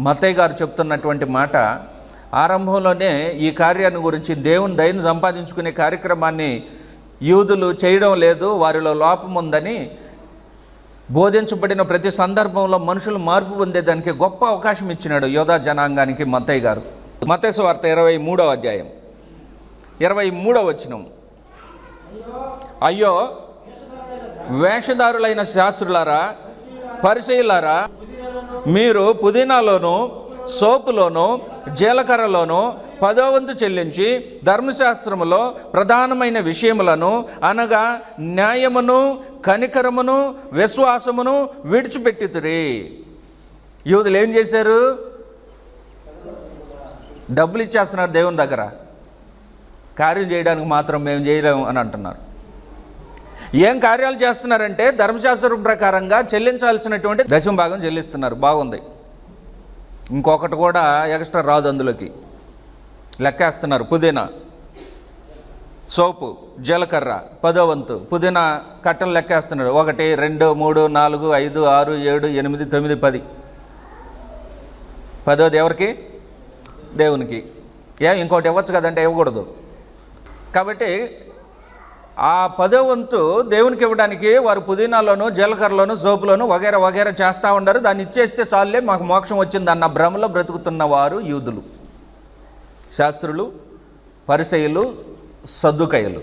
మత్తయి గారు చెప్తున్నటువంటి మాట, ఆరంభంలోనే ఈ కార్యాన్ని గురించి, దేవుని దయను సంపాదించుకునే కార్యక్రమాన్ని యూదులు చేయడం లేదు, వారిలో లోపం ఉందని, బోధించబడిన ప్రతి సందర్భంలో మనుషులు మార్పు పొందేదానికి గొప్ప అవకాశం ఇచ్చినాడు యోధా జనాంగానికి మత్తయి గారు. మత్తయి సువార్త 23వ అధ్యాయం 23వ వచనం, అయ్యో వేషధారులైన శాస్త్రులారా, పరిసయ్యులారా, మీరు పుదీనాలోను సోపులోను జీలకర్రలోను 10వ వంతు చెల్లించి ధర్మశాస్త్రములో ప్రధానమైన విషయములను అనగా న్యాయమును కనికరమును విశ్వాసమును విడిచిపెట్టితిరి. యూదులు ఏం చేశారు? డబ్బులు ఇచ్చేస్తున్నారు దేవుని దగ్గర, కార్యం చేయడానికి మాత్రం మేము చేయలేము అని అంటున్నారు. ఏం కార్యాలు చేస్తున్నారంటే ధర్మశాస్త్రం ప్రకారంగా చెల్లించాల్సినటువంటి దశమ భాగం చెల్లిస్తున్నారు. బాగుంది, ఇంకొకటి కూడా ఎక్స్ట్రా రాదు, అందులోకి లెక్కేస్తున్నారు. పుదీనా, సోపు, జీలకర్ర 10వ వంతు పుదీనా కట్టలు లెక్కేస్తున్నాడు. 1 2 3 4 5 6 7 8 9 10. 10వది ఎవరికి? దేవునికి. ఇంకోటి ఇవ్వచ్చు కదంటే ఇవ్వకూడదు. కాబట్టి ఆ 10వ వంతు దేవునికి ఇవ్వడానికి వారు పుదీనాలోను జీలకర్రలోను సోపులోను వగేరా వగేరా చేస్తూ ఉండరు. దాన్ని ఇచ్చేస్తే చాలులే మాకు మోక్షం వచ్చిందన్న భ్రమలో బ్రతుకుతున్న వారు యూదులు, శాస్త్రులు, పరిసయ్యులు, సద్దుకయ్యులు.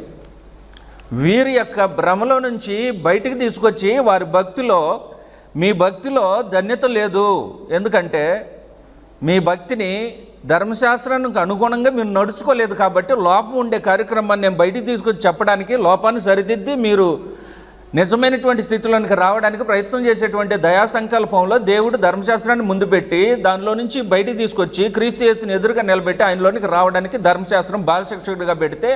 వీరి యొక్క భ్రమలో నుంచి బయటికి తీసుకొచ్చి వారి భక్తిలో, మీ భక్తిలో ధన్యత లేదు, ఎందుకంటే మీ భక్తిని ధర్మశాస్త్రానికి అనుగుణంగా మీరు నడుచుకోలేదు కాబట్టి లోపం ఉండే కార్యక్రమాన్ని నేను బయటికి తీసుకొచ్చి చెప్పడానికి, లోపాన్ని సరిదిద్ది మీరు నిజమైనటువంటి స్థితిలోనికి రావడానికి ప్రయత్నం చేసేటువంటి దయా సంకల్పంలో దేవుడు ధర్మశాస్త్రాన్ని ముందు పెట్టి దానిలో నుంచి బయటికి తీసుకొచ్చి క్రీస్తు యేసుని ఎదురుగా నిలబెట్టి ఆయనలోనికి రావడానికి ధర్మశాస్త్రం బాలశిక్షకుడిగా పెడితే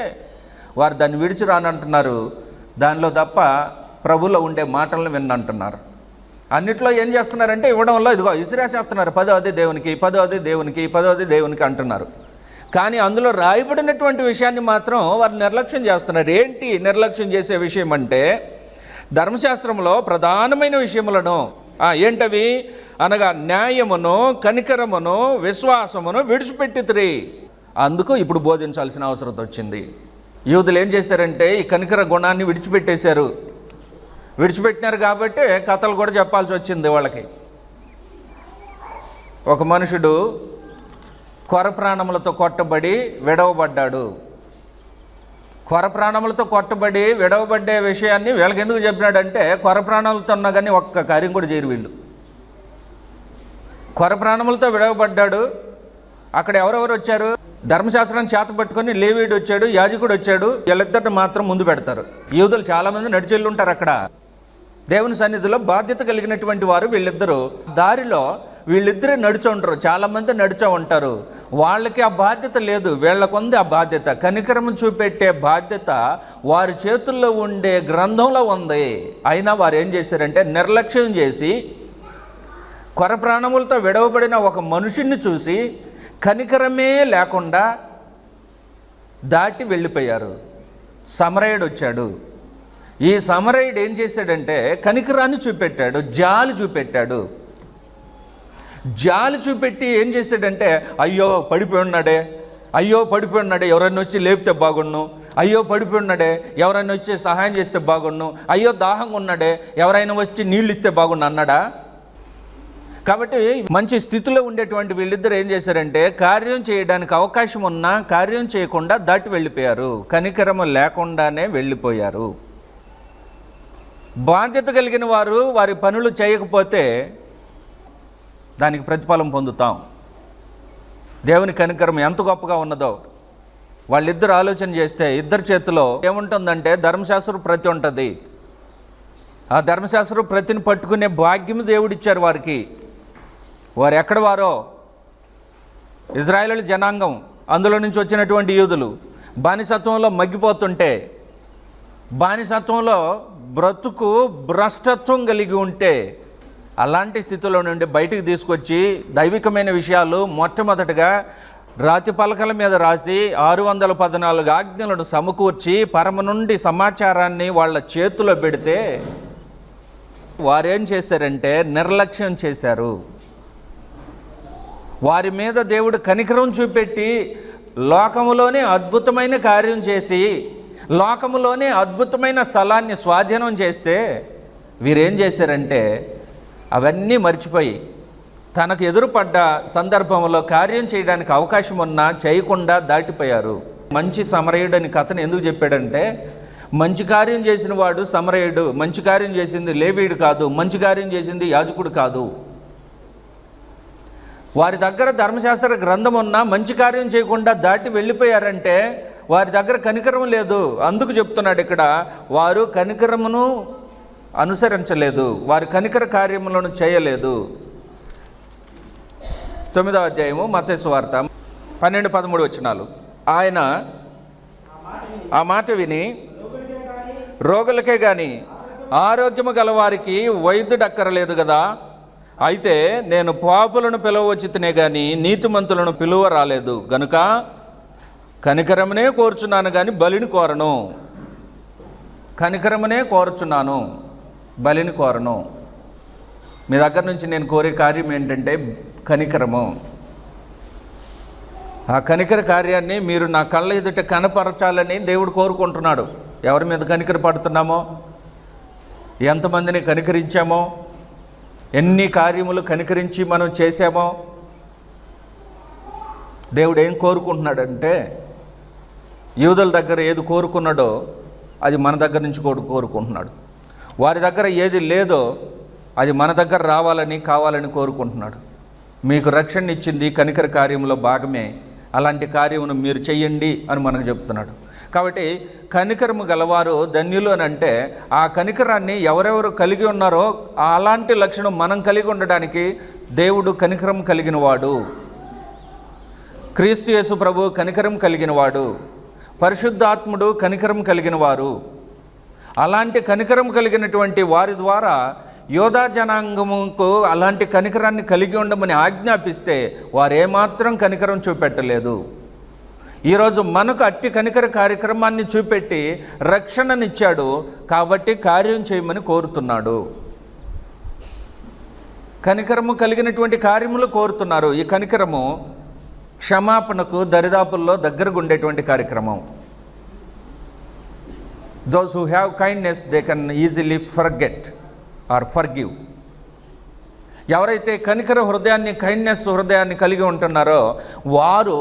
వారు దాన్ని విడిచి రానంటున్నారు. దానిలో తప్ప ప్రభులో ఉండే మాటలను విన్నంటున్నారు. అన్నిట్లో ఏం చేస్తున్నారంటే ఇవ్వడంలో ఇదిగో ఇసిరేసేస్తున్నారు. 10వది దేవునికి, 10వది దేవునికి, 10వది దేవునికి అంటున్నారు. కానీ అందులో రాయబడినటువంటి విషయాన్ని మాత్రం వారు నిర్లక్ష్యం చేస్తున్నారు. ఏంటి నిర్లక్ష్యం చేసే విషయం అంటే ధర్మశాస్త్రంలో ప్రధానమైన విషయములను ఏంటవి అనగా న్యాయమును, కనికరమును, విశ్వాసమును విడిచిపెట్టితిరి. అందుకు ఇప్పుడు బోధించాల్సిన అవసరం వచ్చింది. యూదులు ఏం చేశారంటే ఈ కనికర గుణాన్ని విడిచిపెట్టేశారు. విడిచిపెట్టినారు కాబట్టి కథలు కూడా చెప్పాల్సి వచ్చింది వాళ్ళకి. ఒక మనుషుడు కొర ప్రాణములతో కొట్టబడి విడవబడ్డాడు. కొర ప్రాణములతో కొట్టబడి విడవబడ్డే విషయాన్ని వీళ్ళకి ఎందుకు చెప్పినాడంటే కొర ప్రాణములతో ఉన్నా కానీ ఒక్క కార్యం కూడా చేయరు వీళ్ళు. కొర ప్రాణములతో విడవబడ్డాడు. అక్కడ ఎవరెవరు వచ్చారు? ధర్మశాస్త్రాన్ని చేత పట్టుకొని లేవీయుడు వచ్చాడు, యాజకుడు వచ్చాడు. వీళ్ళిద్దరిని మాత్రం ముందు పెడతారు. యూదులు చాలామంది నడిచెళ్ళి ఉంటారు. అక్కడ దేవుని సన్నిధిలో బాధ్యత కలిగినటువంటి వారు వీళ్ళిద్దరూ. దారిలో వీళ్ళిద్దరే నడిచి ఉంటారు, చాలామంది నడిచా ఉంటారు. వాళ్ళకి ఆ బాధ్యత లేదు, వీళ్ళకుంది ఆ బాధ్యత. కనికరము చూపెట్టే బాధ్యత వారి చేతుల్లో ఉండే గ్రంథంలో ఉంది. అయినా వారు ఏం చేశారంటే నిర్లక్ష్యం చేసి కొర ప్రాణములతో విడవబడిన ఒక మనుషుణ్ణి చూసి కనికరమే లేకుండా దాటి వెళ్ళిపోయారు. సమరయుడు వచ్చాడు. ఈ సమరయుడు ఏం చేశాడంటే కనికరాన్ని చూపెట్టాడు, జాలి చూపెట్టాడు. జాలి చూపెట్టి ఏం చేశాడంటే అయ్యో పడిపోయి ఉన్నాడే, అయ్యో పడిపోయి ఉన్నాడే, ఎవరైనా వచ్చి లేపితే బాగుండు, అయ్యో పడిపోయి ఉన్నాడే, ఎవరైనా వచ్చి సహాయం చేస్తే బాగుండు, అయ్యో దాహంగా ఉన్నాడే, ఎవరైనా వచ్చి నీళ్ళు ఇస్తే బాగుండు అన్నాడా? కాబట్టి మంచి స్థితిలో ఉండేటువంటి వీళ్ళిద్దరు ఏం చేశారంటే కార్యం చేయడానికి అవకాశం ఉన్నా కార్యం చేయకుండా దాటి వెళ్ళిపోయారు. కనికరము లేకుండానే వెళ్ళిపోయారు. బాధ్యత కలిగిన వారు వారి పనులు చేయకపోతే దానికి ప్రతిఫలం పొందుతాం. దేవుని కనికరం ఎంత గొప్పగా ఉన్నదో వాళ్ళిద్దరు ఆలోచన చేస్తే ఇద్దరి చేతిలో ఏముంటుందంటే ధర్మశాస్త్రం ప్రతి ఉంటుంది. ఆ ధర్మశాస్త్రం ప్రతిని పట్టుకునే భాగ్యం దేవుడిచ్చారు వారికి. వారు ఎక్కడ వారో ఇజ్రాయేలు జనాంగం, అందులో నుంచి వచ్చినటువంటి యూదులు బానిసత్వంలో మగ్గిపోతుంటే, బానిసత్వంలో బ్రతుకు భ్రష్టత్వం కలిగి ఉంటే అలాంటి స్థితిలో నుండి బయటికి తీసుకొచ్చి దైవికమైన విషయాలు మొట్టమొదటిగా రాతి పలకల మీద రాసి 614 ఆజ్ఞలను సమకూర్చి పరమ నుండి సమాచారాన్ని వాళ్ళ చేతిలో పెడితే వారేం చేశారంటే నిర్లక్ష్యం చేశారు. వారి మీద దేవుడు కనికరం చూపెట్టి లోకములోనే అద్భుతమైన కార్యం చేసి లోకములోనే అద్భుతమైన స్థలాన్ని స్వాధీనం చేస్తే వీరేం చేశారంటే అవన్నీ మర్చిపోయి తనకు ఎదురుపడ్డ సందర్భంలో కార్యం చేయడానికి అవకాశం ఉన్నా చేయకుండా దాటిపోయారు. మంచి సమరయుడని కథను ఎందుకు చెప్పాడంటే మంచి కార్యం చేసిన వాడు సమరయుడు, మంచి కార్యం చేసింది లేవీయుడు కాదు, మంచి కార్యం చేసింది యాజకుడు కాదు. వారి దగ్గర ధర్మశాస్త్ర గ్రంథం ఉన్నా మంచి కార్యం చేయకుండా దాటి వెళ్ళిపోయారంటే వారి దగ్గర కనికరం లేదు. అందుకు చెప్తున్నాడు ఇక్కడ వారు కనికరమును అనుసరించలేదు, వారి కనికర కార్యములను చేయలేదు. 9వ అధ్యాయము మత్తయి సువార్త 12-13 వచనాలు. ఆయన ఆ మాట విని, రోగులకే గాని ఆరోగ్యము గలవారికి వైద్యుడు అక్కరలేదు కదా, అయితే నేను పాపులను పిలవచ్చితేనే గాని నీతిమంతులను పిలువ రాలేదు, గనుక కనికరమునే కోరుచున్నాను కానీ బలిని కోరను. కనికరమునే కోరుచున్నాను, బలిని కోరను. మీ దగ్గర నుంచి నేను కోరే కార్యం ఏంటంటే కనికరము. ఆ కనికర కార్యాన్ని మీరు నా కళ్ళ ఎదుట కనపరచాలని దేవుడు కోరుకుంటున్నాడు. ఎవరి మీద కనికర పడుతున్నామో, ఎంతమందిని కనికరించామో, ఎన్ని కార్యములు కనికరించి మనం చేశామో, దేవుడు ఏం కోరుకుంటున్నాడంటే యూదుల దగ్గర ఏది కోరుకున్నాడో అది మన దగ్గర నుంచి కోరుకుంటున్నాడు. వారి దగ్గర ఏది లేదో అది మన దగ్గర రావాలని కావాలని కోరుకుంటున్నాడు. మీకు రక్షణ ఇచ్చింది కనికర కార్యంలో భాగమే, అలాంటి కార్యమును మీరు చెయ్యండి అని మనకు చెప్తున్నాడు. కాబట్టి కనికరము గలవారు ధన్యులు అని అంటే ఆ కనికరాన్ని ఎవరెవరు కలిగి ఉన్నారో అలాంటి లక్షణం మనం కలిగి ఉండడానికి దేవుడు కనికరం కలిగిన వాడు. క్రీస్తు యేసు ప్రభు కనికరం కలిగిన వాడు, పరిశుద్ధాత్ముడు కనికరం కలిగిన వారు. అలాంటి కనికరం కలిగినటువంటి వారి ద్వారా యోధా జనాంగముకు అలాంటి కనికరాన్ని కలిగి ఉండమని ఆజ్ఞాపిస్తే వారు ఏమాత్రం కనికరం చూపెట్టలేదు. ఈరోజు మనకు అట్టి కనికర కార్యక్రమాన్ని చూపెట్టి రక్షణనిచ్చాడు కాబట్టి కార్యం చేయమని కోరుతున్నాడు. కనికరము కలిగినటువంటి కార్యములు కోరుతున్నారు. ఈ కనికరము క్షమాపణకు దరిదాపుల్లో దగ్గరగా ఉండేటువంటి కార్యక్రమం. Those who have kindness they can easily forget or forgive. ఎవరైతే కనికర హృదయాన్ని, కైండ్నెస్ హృదయాన్ని కలిగి ఉంటున్నారో వారు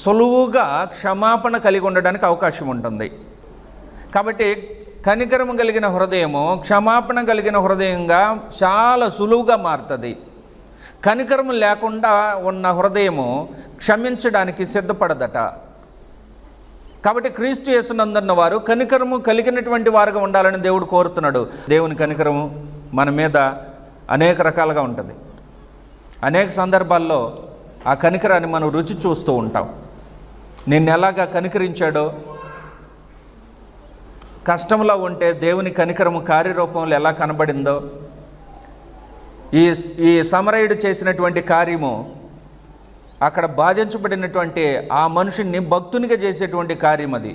సులువుగా క్షమాపణ కలిగి ఉండడానికి అవకాశం ఉంటుంది. కాబట్టి కనికరము కలిగిన హృదయము క్షమాపణ కలిగిన హృదయంగా చాలా సులువుగా మారుతుంది. కనికరము లేకుండా ఉన్న హృదయము క్షమించడానికి సిద్ధపడదట. కాబట్టి క్రీస్తు యేసునందున్న వారు కనికరము కలిగినటువంటి వారుగా ఉండాలని దేవుడు కోరుతున్నాడు. దేవుని కనికరము మన మీద అనేక రకాలుగా ఉంటుంది. అనేక సందర్భాల్లో ఆ కనికరాన్ని మనం రుచి చూస్తూ ఉంటాం. నిన్ను ఎలాగా కనికరించాడో, కష్టంలో ఉంటే దేవుని కనికరము కార్యరూపంలో ఎలా కనబడిందో, ఈ సమరయుడు చేసినటువంటి కార్యము అక్కడ బాధించబడినటువంటి ఆ మనుషుని భక్తునిగా చేసేటువంటి కార్యం అది.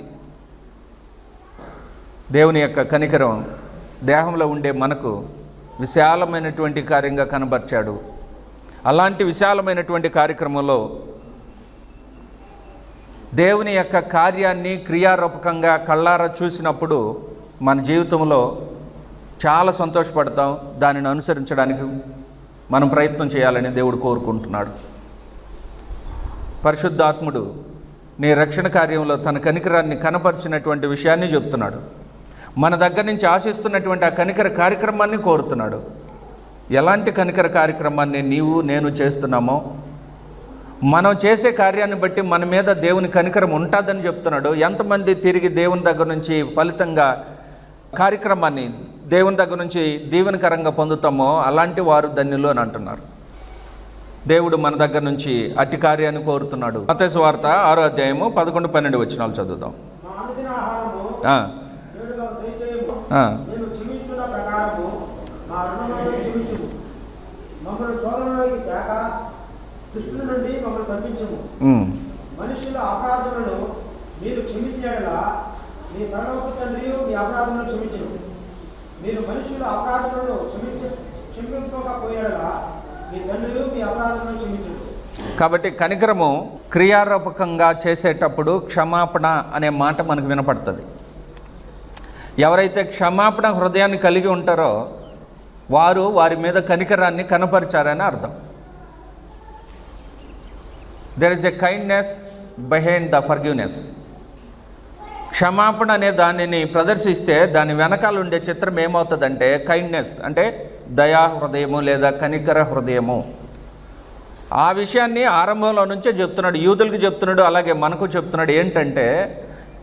దేవుని యొక్క కనికరం దేహంలో ఉండే మనకు విశాలమైనటువంటి కార్యంగా కనబర్చాడు. అలాంటి విశాలమైనటువంటి కార్యక్రమంలో దేవుని యొక్క కార్యాన్ని క్రియారూపకంగా కళ్ళారా చూసినప్పుడు మన జీవితంలో చాలా సంతోషపడతాం. దానిని అనుసరించడానికి మనం ప్రయత్నం చేయాలని దేవుడు కోరుకుంటున్నాడు. పరిశుద్ధాత్ముడు నీ రక్షణ కార్యంలో తన కనికరాన్ని కనపరిచినటువంటి విషయాన్ని చెప్తున్నాడు. మన దగ్గర నుంచి ఆశిస్తున్నటువంటి ఆ కనికర కార్యక్రమాన్ని కోరుతున్నాడు. ఎలాంటి కనికర కార్యక్రమాన్ని నేను చేస్తున్నామో, మనం చేసే కార్యాన్ని బట్టి మన మీద దేవుని కనికరం ఉంటుందని చెప్తున్నాడు. ఎంతమంది తిరిగి దేవుని దగ్గర నుంచి ఫలితంగా కార్యక్రమాన్ని దేవుని దగ్గర నుంచి దీవెనకరంగా పొందుతామో అలాంటి వారు ధన్యులు అని అంటున్నారు. దేవుడు మన దగ్గర నుంచి అట్టి కార్యాన్ని కోరుతున్నాడు. మత్తయి సువార్త 6వ అధ్యాయము 11-12 వచనాలు చదువుదాం. మనుషుల అపరాధములను మీరు క్షమించేలా మీ పరలోక తండ్రి మీ అపరాధములను క్షమించును. మీరు మనుషుల అపరాధములను క్షమించకపోయేలా మీ తండ్రి మీ అపరాధములను క్షమించును. కాబట్టి కనికరము క్రియారూపకంగా చేసేటప్పుడు క్షమాపణ అనే మాట మనకు వినపడుతుంది. ఎవరైతే క్షమాపణ హృదయాన్ని కలిగి ఉంటారో వారు వారి మీద కనికరాన్ని కనపరిచారని అర్థం. There is a kindness behind the forgiveness. క్షమాపణ అనే దానిని ప్రదర్శిస్తే దాని వెనకాల ఉండే చిత్రం ఏమవుతుందంటే కైండ్నెస్ అంటే దయా హృదయము లేదా కనికర హృదయము. ఆ విషయాన్ని ఆరంభంలో నుంచే చెప్తున్నాడు, యూదులకు చెప్తున్నాడు, అలాగే మనకు చెప్తున్నాడు. ఏంటంటే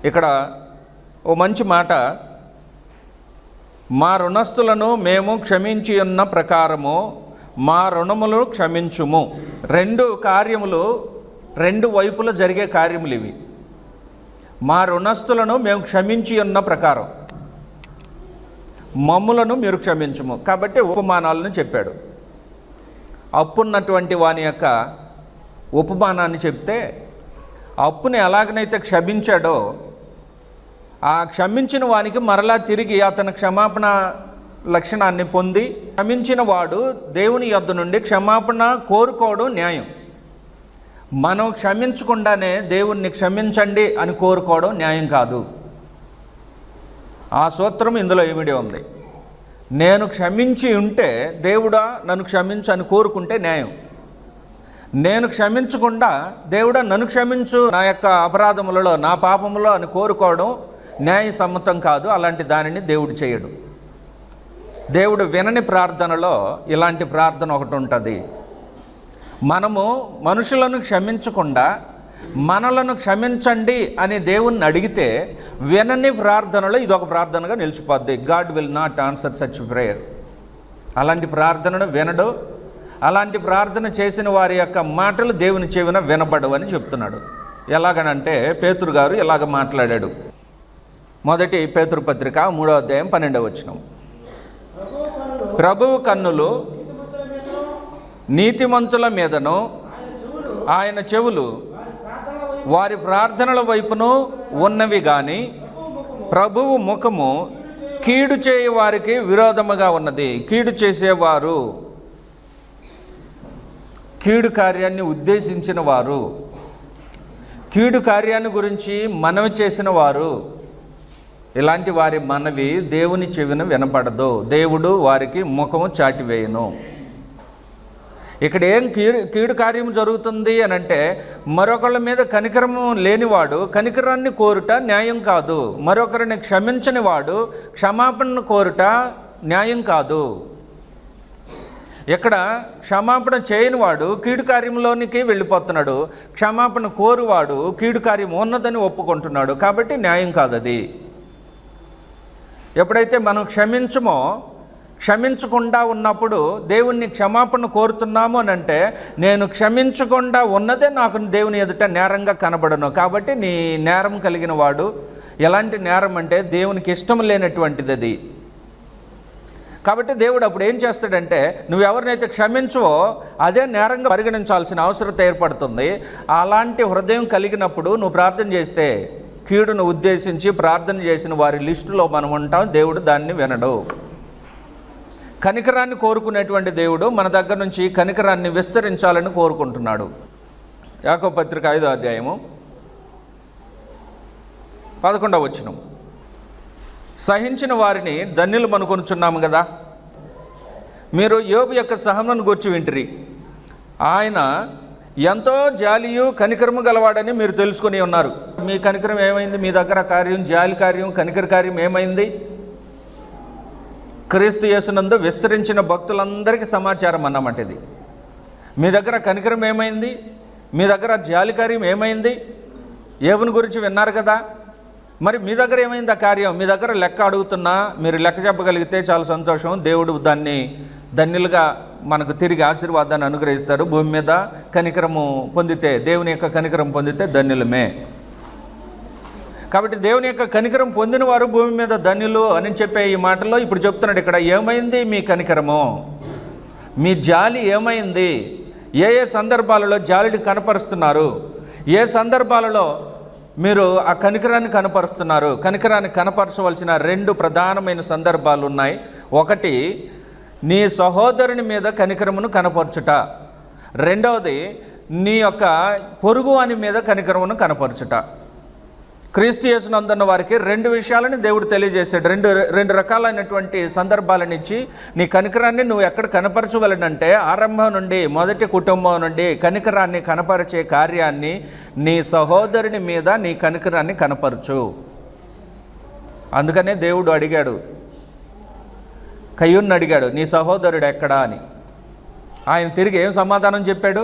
ఇక్కడ ఓ మంచి మాట మా రుణస్థులను మేము క్షమించి ఉన్న ప్రకారము మా రుణములు క్షమించుము. రెండు కార్యములు, రెండు వైపులా జరిగే కార్యములు ఇవి. మా రుణస్థులను మేము క్షమించి ఉన్న ప్రకారం మమ్ములను మీరు క్షమించుము. కాబట్టి ఉపమానాలను చెప్పాడు. అప్పున్నటువంటి వాని యొక్క ఉపమానాన్ని చెప్తే, అప్పుని ఎలాగనైతే క్షమించాడో ఆ క్షమించిన వానికి మరలా తిరిగి అతని క్షమాపణ లక్షణాన్ని పొంది, క్షమించిన వాడు దేవుని యొద్ద నుండి క్షమాపణ కోరుకోవడం న్యాయం. మనం క్షమించకుండానే దేవుణ్ణి క్షమించండి అని కోరుకోవడం న్యాయం కాదు. ఆ సూత్రం ఇందులో ఇమిడి ఉంది. నేను క్షమించి ఉంటే దేవుడా నన్ను క్షమించు అని కోరుకుంటే న్యాయం. నేను క్షమించకుండా దేవుడా నన్ను క్షమించు నా యొక్క అపరాధములలో, నా పాపములో అని కోరుకోవడం న్యాయసమ్మతం కాదు. అలాంటి దానిని దేవుడు చేయడు. దేవుడు వినని ప్రార్థనలో ఇలాంటి ప్రార్థన ఒకటి ఉంటుంది. మనము మనుషులను క్షమించకుండా మనలను క్షమించండి అని దేవుణ్ణి అడిగితే వినని ప్రార్థనలో ఇదొక ప్రార్థనగా నిలిచిపోద్ది. God will not answer such prayer. అలాంటి ప్రార్థనను వినడు. అలాంటి ప్రార్థన చేసిన వారి యొక్క మాటలు దేవుని చెవిన వినబడవు అని చెప్తున్నాడు. ఎలాగనంటే పేతురు గారు ఇలాగ మాట్లాడాడు. మొదటి పేతురు పత్రిక 3వ అధ్యాయం 12వ వచనం. ప్రభువు కన్నులు నీతిమంతుల మీదను ఆయన చెవులు వారి ప్రార్థనల వైపును ఉన్నవి గాని ప్రభువు ముఖము కీడు చేయ వారికి విరోధముగా ఉన్నది. కీడు చేసేవారు, కీడు కార్యాన్ని ఉద్దేశించిన వారు, కీడు కార్యాన్ని గురించి మనవి చేసిన వారు, ఇలాంటి వారి మనవి దేవుని చెవిన వినపడదు. దేవుడు వారికి ముఖము చాటివేయను. ఇక్కడ ఏం కీడు కార్యం జరుగుతుంది అని అంటే, మరొకళ్ళ మీద కనికరము లేనివాడు కనికరాన్ని కోరుట న్యాయం కాదు. మరొకరిని క్షమించని వాడు క్షమాపణను కోరుట న్యాయం కాదు. ఇక్కడ క్షమాపణ చేయని వాడు కీడు కార్యంలోనికి వెళ్ళిపోతున్నాడు. క్షమాపణ కోరువాడు కీడు కార్యం ఉన్నదని ఒప్పుకుంటున్నాడు. కాబట్టి న్యాయం కాదు అది. ఎప్పుడైతే మనం క్షమించమో, క్షమించకుండా ఉన్నప్పుడు దేవుణ్ణి క్షమాపణ కోరుతున్నాము అని అంటే, నేను క్షమించకుండా ఉన్నదే నాకు దేవుని ఎదుట నేరంగా కనబడను. కాబట్టి నీ నేరం కలిగిన వాడు, ఎలాంటి నేరం అంటే దేవునికి ఇష్టం లేనటువంటిది అది. కాబట్టి దేవుడు అప్పుడు ఏం చేస్తాడంటే, నువ్వు ఎవరినైతే క్షమించవో అదే నేరంగా పరిగణించాల్సిన అవసరం ఏర్పడుతుంది. అలాంటి హృదయం కలిగినప్పుడు నువ్వు ప్రార్థన చేస్తే, కీడును ఉద్దేశించి ప్రార్థన చేసిన వారి లిస్టులో మనం ఉంటాం. దేవుడు దాన్ని వినడు. కనికరాన్ని కోరుకునేటువంటి దేవుడు మన దగ్గర నుంచి కనికరాన్ని విస్తరించాలని కోరుకుంటున్నాడు. యాకోబు పత్రిక 5వ అధ్యాయము 11వ వచనం. సహించిన వారిని ధన్యులు అనుకొనుచున్నాము కదా. మీరు యోబు యొక్క సహనమును గూర్చి వింటిరి. ఆయన ఎంతో జాలియు కనికరము గలవాడని మీరు తెలుసుకొని ఉన్నారు. మీ కనికరం ఏమైంది? మీ దగ్గర కార్యం, జాలి కార్యం, కనికర కార్యం ఏమైంది? క్రీస్తు యేసునందు విస్తరించిన భక్తులందరికీ సమాచారం అన్నమాట ఇది. మీ దగ్గర కనికరం ఏమైంది? మీ దగ్గర జాలి కార్యం ఏమైంది? యోబుని గురించి విన్నారు కదా. మరి మీ దగ్గర ఏమైంది ఆ కార్యం? మీ దగ్గర లెక్క అడుగుతున్నా, మీరు లెక్క చెప్పగలిగితే చాలా సంతోషం. దేవుడు దాన్ని ధన్యులుగా మనకు తిరిగి ఆశీర్వాదాన్ని అనుగ్రహిస్తారు. భూమి మీద కనికరము పొందితే, దేవుని యొక్క కనికరం పొందితే ధన్యులమే. కాబట్టి దేవుని యొక్క కనికరం పొందిన వారు భూమి మీద ధన్యులు అని చెప్పే ఈ మాటల్లో ఇప్పుడు చెప్తున్నాడు. ఇక్కడ ఏమైంది మీ కనికరము? మీ జాలి ఏమైంది? ఏ ఏ సందర్భాలలో జాలిని కనపరుస్తున్నారు? ఏ సందర్భాలలో మీరు ఆ కనికరాన్ని కనపరుస్తున్నారు? కనికరాన్ని కనపరచవలసిన 2 ప్రధానమైన సందర్భాలు ఉన్నాయి. ఒకటి, నీ సహోదరుని మీద కనికరమును కనపరచుట. రెండవది, నీ యొక్క పొరుగు వాని మీద కనికరమును కనపరచుట. క్రీస్తు యేసునందున్న వారికి 2 విషయాలని దేవుడు తెలియజేశాడు. రెండు రకాలైనటువంటి సందర్భాలను ఇచ్చి నీ కనికరాన్ని నువ్వు ఎక్కడ కనపరచవలనంటే, ఆరంభం నుండి, మొదటి కుటుంబం నుండి కనికరాన్ని కనపరిచే కార్యాన్ని నీ సహోదరుని మీద నీ కనికరాన్ని కనపరచు. అందుకనే దేవుడు అడిగాడు, కయ్యూన్ని అడిగాడు, నీ సహోదరుడు ఎక్కడా అని. ఆయన తిరిగి ఏం సమాధానం చెప్పాడు?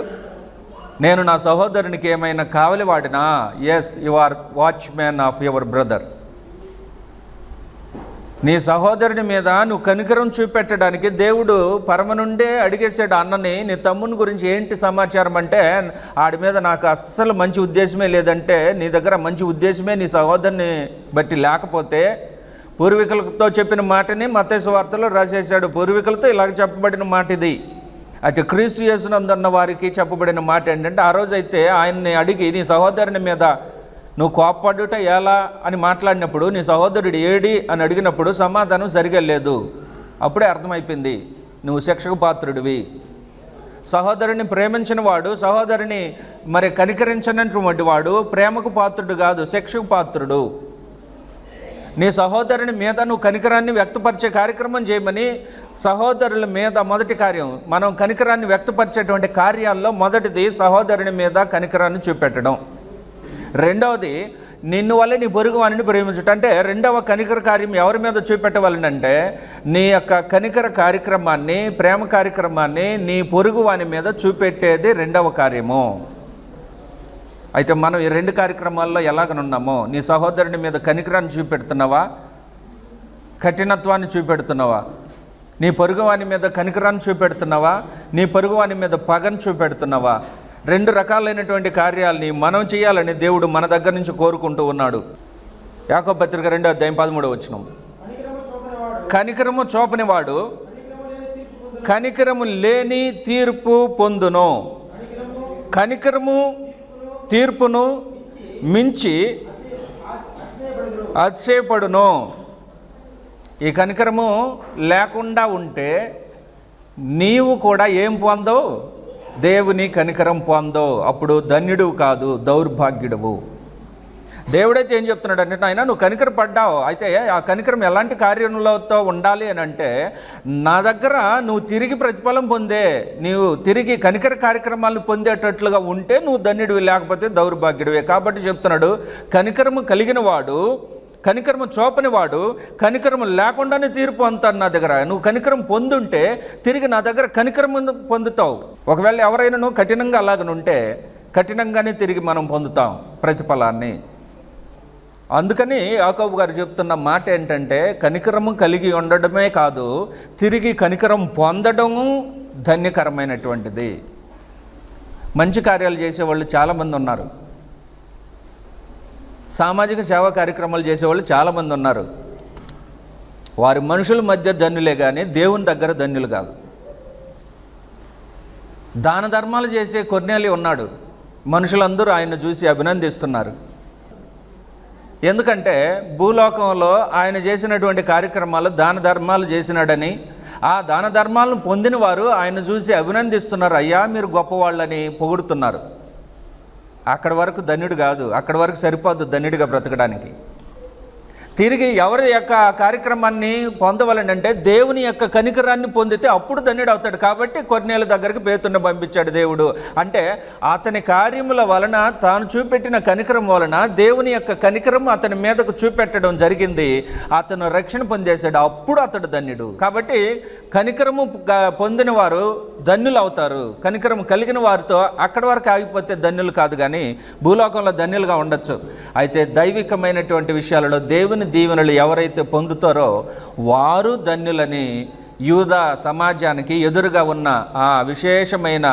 నేను నా సహోదరునికి ఏమైనా కావలివాడినా? Yes, you are watchman of your brother. నీ సహోదరుని మీద నువ్వు కనికరం చూపెట్టడానికి దేవుడు పరమ నుండే అడిగేశాడు అన్నని, నీ తమ్ముని గురించి ఏంటి సమాచారం అంటే, ఆడి మీద నాకు అస్సలు మంచి ఉద్దేశమే లేదంటే, నీ దగ్గర మంచి ఉద్దేశమే నీ సహోదరుని బట్టి లేకపోతే, పూర్వీకులతో చెప్పిన మాటని మత్తయి సువార్తలో రాసేశాడు. పూర్వీకులతో ఇలాగ చెప్పబడిన మాట ఇది. అయితే క్రీస్తు యేసునందున్న వారికి చెప్పబడిన మాట ఏంటంటే, ఆ రోజైతే ఆయన్ని అడిగి నీ సహోదరుని మీద నువ్వు కోప్పడుట ఎలా అని మాట్లాడినప్పుడు, నీ సహోదరుడు ఏడి అని అడిగినప్పుడు సమాధానం సరిగా లేదు. అప్పుడే అర్థమైపోయింది నువ్వు శిక్షకు పాత్రుడివి. సహోదరుని ప్రేమించిన వాడు, సహోదరుని మరి కనికరించినటువంటి వాడు ప్రేమకు పాత్రుడు కాదు, శిక్షకు పాత్రుడు. నీ సహోదరుని మీద నువ్వు కనికరాన్ని వ్యక్తపరిచే కార్యక్రమం చేయమని, సహోదరుల మీద మొదటి కార్యం, మనం కనికరాన్ని వ్యక్తపరిచేటువంటి కార్యాల్లో మొదటిది సహోదరుని మీద కనికరాన్ని చూపెట్టడం. రెండవది నిన్ను వల్ల నీ పొరుగు వారిని ప్రేమించుట. అంటే రెండవ కనికర కార్యం ఎవరి మీద చూపెట్టవాలంటే, నీ యొక్క కనికర కార్యక్రమాన్ని, ప్రేమ కార్యక్రమాన్ని నీ పొరుగు వాని మీద చూపెట్టేది రెండవ కార్యము. అయితే మనం ఈ రెండు కార్యక్రమాల్లో ఎలాగనున్నామో, నీ సహోదరుని మీద కనికరాన్ని చూపెడుతున్నావా, కఠినత్వాన్ని చూపెడుతున్నావా? నీ పొరుగు వాని మీద కనికరాన్ని చూపెడుతున్నావా, నీ పొరుగు వాని మీద పగను చూపెడుతున్నావా? రెండు రకాలైనటువంటి కార్యాలని మనం చేయాలని దేవుడు మన దగ్గర నుంచి కోరుకుంటూ ఉన్నాడు. యాకోబు పత్రిక 2:13 కనికరము చూపనివాడు కనికరము లేని తీర్పు పొందును. కనికరము తీర్పును మించి అతిశయపడును. ఈ కనికరము లేకుండా ఉంటే నీవు కూడా ఏం పొందవు? దేవుని కనికరం పొందవు. అప్పుడు ధన్యుడు కాదు, దౌర్భాగ్యుడువు. దేవుడైతే ఏం చెప్తున్నాడు అంటే, నాయన నువ్వు కనికర పడ్డావు, అయితే ఆ కనికరం ఎలాంటి కార్యంలోతో ఉండాలి అని అంటే, నా దగ్గర నువ్వు తిరిగి ప్రతిఫలం పొందే, నీవు తిరిగి కనికర కార్యక్రమాలను పొందేటట్లుగా ఉంటే నువ్వు ధన్యుడివి, లేకపోతే దౌర్భాగ్యుడివే. కాబట్టి చెప్తున్నాడు, కనికరము కలిగిన వాడు, కనికరము చూపని వాడు కనికరము లేకుండానే తీర్పు అంతాను నా దగ్గర. నువ్వు కనికరం పొందుంటే తిరిగి నా దగ్గర కనికరము పొందుతావు. ఒకవేళ ఎవరైనా నువ్వు కఠినంగా అలాగనుంటే కఠినంగానే తిరిగి మనం పొందుతాం ప్రతిఫలాన్ని. అందుకని యాకోబు గారు చెప్తున్న మాట ఏంటంటే, కనికరము కలిగి ఉండడమే కాదు, తిరిగి కనికరం పొందడము ధన్యకరమైనటువంటిది. మంచి కార్యాలు చేసేవాళ్ళు చాలామంది ఉన్నారు, సామాజిక సేవా కార్యక్రమాలు చేసేవాళ్ళు చాలామంది ఉన్నారు. వారి మనుషుల మధ్య ధన్యులే కానీ దేవుని దగ్గర ధన్యులు కాదు. దాన ధర్మాలు చేసే కొర్నేలి ఉన్నాడు, మనుషులందరూ ఆయన చూసి అభినందిస్తున్నారు. ఎందుకంటే భూలోకంలో ఆయన చేసినటువంటి కార్యక్రమాలు దాన ధర్మాలు చేసినాడని, ఆ దాన ధర్మాలను పొందిన వారు ఆయన చూసి అభినందిస్తున్నారు. అయ్యా మీరు గొప్పవాళ్ళని పొగుడుతున్నారు. అక్కడి వరకు ధన్యుడు కాదు, అక్కడి వరకు సరిపోదు ధన్యుడిగా బ్రతకడానికి. తిరిగి ఎవరి యొక్క కార్యక్రమాన్ని పొందవాలంటే దేవుని యొక్క కనికరాన్ని పొందితే అప్పుడు ధన్యుడు అవుతాడు. కాబట్టి కొర్నేలు దగ్గరికి పేతురుని పంపించాడు దేవుడు. అంటే అతని కార్యముల వలన, తాను చూపెట్టిన కనికరం వలన దేవుని యొక్క కనికరం అతని మీదకు చూపెట్టడం జరిగింది. అతను రక్షణ పొందేశాడు, అప్పుడు అతడు ధన్యుడు. కాబట్టి కనికరము పొందిన వారు ధన్యులు అవుతారు. కనికరం కలిగిన వారితో అక్కడి వరకు ఆగిపోతే ధన్యులు కాదు, కానీ భూలోకంలో ధన్యులుగా ఉండొచ్చు. అయితే దైవికమైనటువంటి విషయాలలో దేవుని దీవెనలు ఎవరైతే పొందుతారో వారు ధన్యులని యూదా సమాజానికి ఎదురుగా ఉన్న ఆ విశేషమైన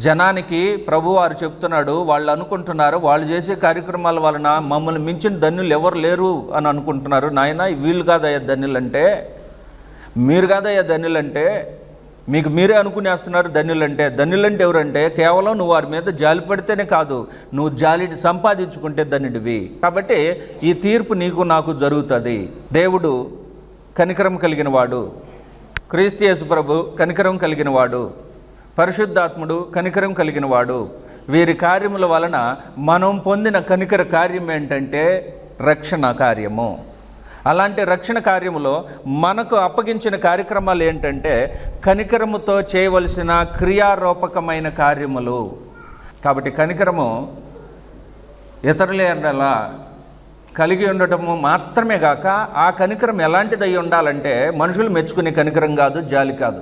జనానికి ప్రభువారు చెప్తున్నాడు. వాళ్ళు అనుకుంటున్నారు, వాళ్ళు చేసే కార్యక్రమాల వలన మమ్మల్ని మించిన ధన్యులు ఎవరు లేరు అని అనుకుంటున్నారు. నాయన వీళ్ళు కాదయ్యా ధన్యులంటే, మీరు కాదయ్యా ధన్యులంటే, మీకు మీరే అనుకునేస్తున్నారు ధన్యులంటే. ధన్యులంటే ఎవరంటే కేవలం నువ్వు వారి మీద జాలి పడితేనే కాదు, నువ్వు జాలి సంపాదించుకుంటే ధన్యుడివి. కాబట్టి ఈ తీర్పు నీకు నాకు జరుగుతుంది. దేవుడు కనికరం కలిగిన వాడు, క్రీస్తు యేసు ప్రభు కనికరం కలిగిన వాడు, పరిశుద్ధాత్ముడు కనికరం కలిగిన వాడు. వీరి కార్యముల వలన మనం పొందిన కనికర కార్యం ఏంటంటే రక్షణ కార్యము. అలాంటి రక్షణ కార్యములో మనకు అప్పగించిన కార్యక్రమాలు ఏంటంటే కనికరముతో చేయవలసిన క్రియారూపకమైన కార్యములు. కాబట్టి కనికరము ఇతరుల కలిగి ఉండటము మాత్రమే కాక, ఆ కనికరం ఎలాంటిది అయి ఉండాలంటే మనుషులు మెచ్చుకునే కనికరం కాదు, జాలి కాదు.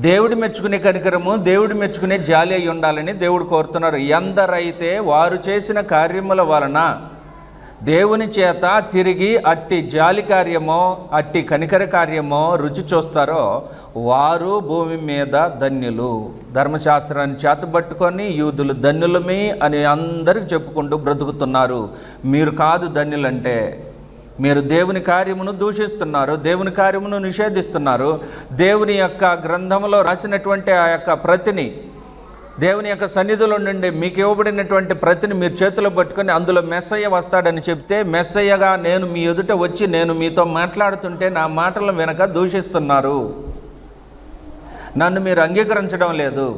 దేవుడు మెచ్చుకునే కనికరము, దేవుడు మెచ్చుకునే జాలి అయి ఉండాలని దేవుడు కోరుతున్నారు. ఎందరైతే వారు చేసిన కార్యముల వలన దేవుని చేత తిరిగి అట్టి జాలి కార్యమో అట్టి కనికర కార్యమో రుచి చూస్తారో వారు భూమి మీద ధన్యులు. ధర్మశాస్త్రాన్ని చేతబట్టుకొని యూదులు ధన్యులమే అని అందరికి చెప్పుకుంటూ బ్రతుకుతున్నారు. మీరు కాదు ధన్యులంటే. మీరు దేవుని కార్యమును దూషిస్తున్నారు, దేవుని కార్యమును నిషేధిస్తున్నారు. దేవుని యొక్క గ్రంథంలో రాసినటువంటి ఆ యొక్క ప్రతిని, దేవుని యొక్క సన్నిధిలో నుండి మీకు ఇవ్వబడినటువంటి ప్రతిని మీరు చేతిలో పట్టుకొని అందులో మెస్సయ్య వస్తాడని చెప్తే, మెస్సయ్యగా నేను మీ ఎదుట వచ్చి నేను మీతో మాట్లాడుతుంటే నా మాటలను వెనక దూషిస్తున్నారు. నన్ను మీరు అంగీకరించడం లేదు.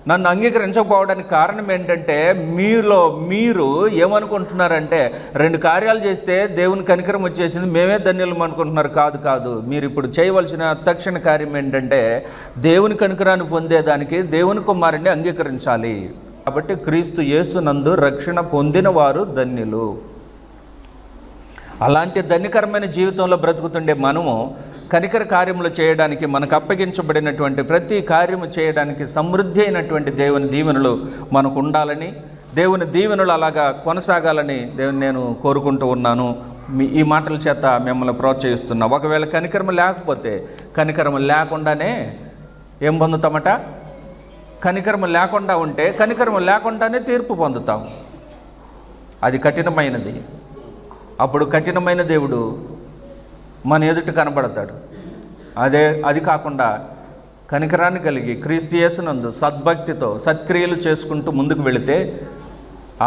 నన్ను అంగీకరించకపోవడానికి కారణం ఏంటంటే మీలో మీరు ఏమనుకుంటున్నారంటే 2 కార్యాలు చేస్తే దేవుని కనికరం వచ్చేసింది, మేమే ధన్యులం అనుకుంటున్నారు. కాదు. మీరు ఇప్పుడు చేయవలసిన తక్షణ కార్యం ఏంటంటే దేవుని కనికరాన్ని పొందేదానికి దేవుని కుమారుని అంగీకరించాలి. కాబట్టి క్రీస్తు యేసునందు రక్షణ పొందిన వారు ధన్యులు. అలాంటి ధన్యకరమైన జీవితంలో బ్రతుకుతుండే మనము కనికర కార్యములు చేయడానికి, మనకు అప్పగించబడినటువంటి ప్రతి కార్యము చేయడానికి సమృద్ధి అయినటువంటి దేవుని దీవెనలు మనకు ఉండాలని, దేవుని దీవెనలు అలాగా కొనసాగాలని నేను కోరుకుంటూ ఉన్నాను. ఈ మాటల చేత మిమ్మల్ని ప్రోత్సహిస్తున్నా. ఒకవేళ కనికరము లేకపోతే, కనికరము లేకుండానే ఏం పొందుతామట? కనికరము లేకుండా ఉంటే కనికరము లేకుండానే తీర్పు పొందుతాం. అది కఠినమైనది. అప్పుడు కఠినమైన దేవుడు మన ఎదుట కనబడతాడు. అది కాకుండా కనికరాన్ని కలిగి క్రీస్తు యేసునందు సద్భక్తితో సత్క్రియలు చేసుకుంటూ ముందుకు వెళితే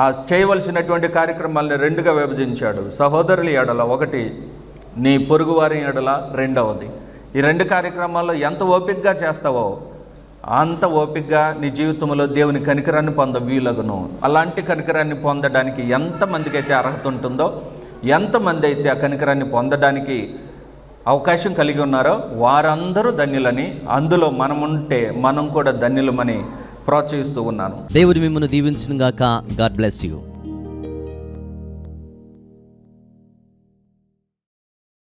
ఆ చేయవలసినటువంటి కార్యక్రమాలను 2గా విభజించాడు. సహోదరుల ఎడల 1, నీ పొరుగువారి ఎడల 2వది. ఈ 2 కార్యక్రమాల్లో ఎంత ఓపికగా చేస్తావో అంత ఓపికగా నీ జీవితంలో దేవుని కనికరాన్ని వీలగును. అలాంటి కనికరాన్ని పొందడానికి ఎంతమందికి అయితే అర్హత ఉంటుందో, ఎంతమంది అయితే ఆ కనికరాన్ని పొందడానికి అవకాశం కలిగి ఉన్నారో వారందరూ ధన్యులని, అందులో మనముంటే మనం కూడా ధన్యులమని ప్రోత్సహిస్తూ ఉన్నాను. దేవుడు మిమ్మల్ని దీవించును గాక. God bless you.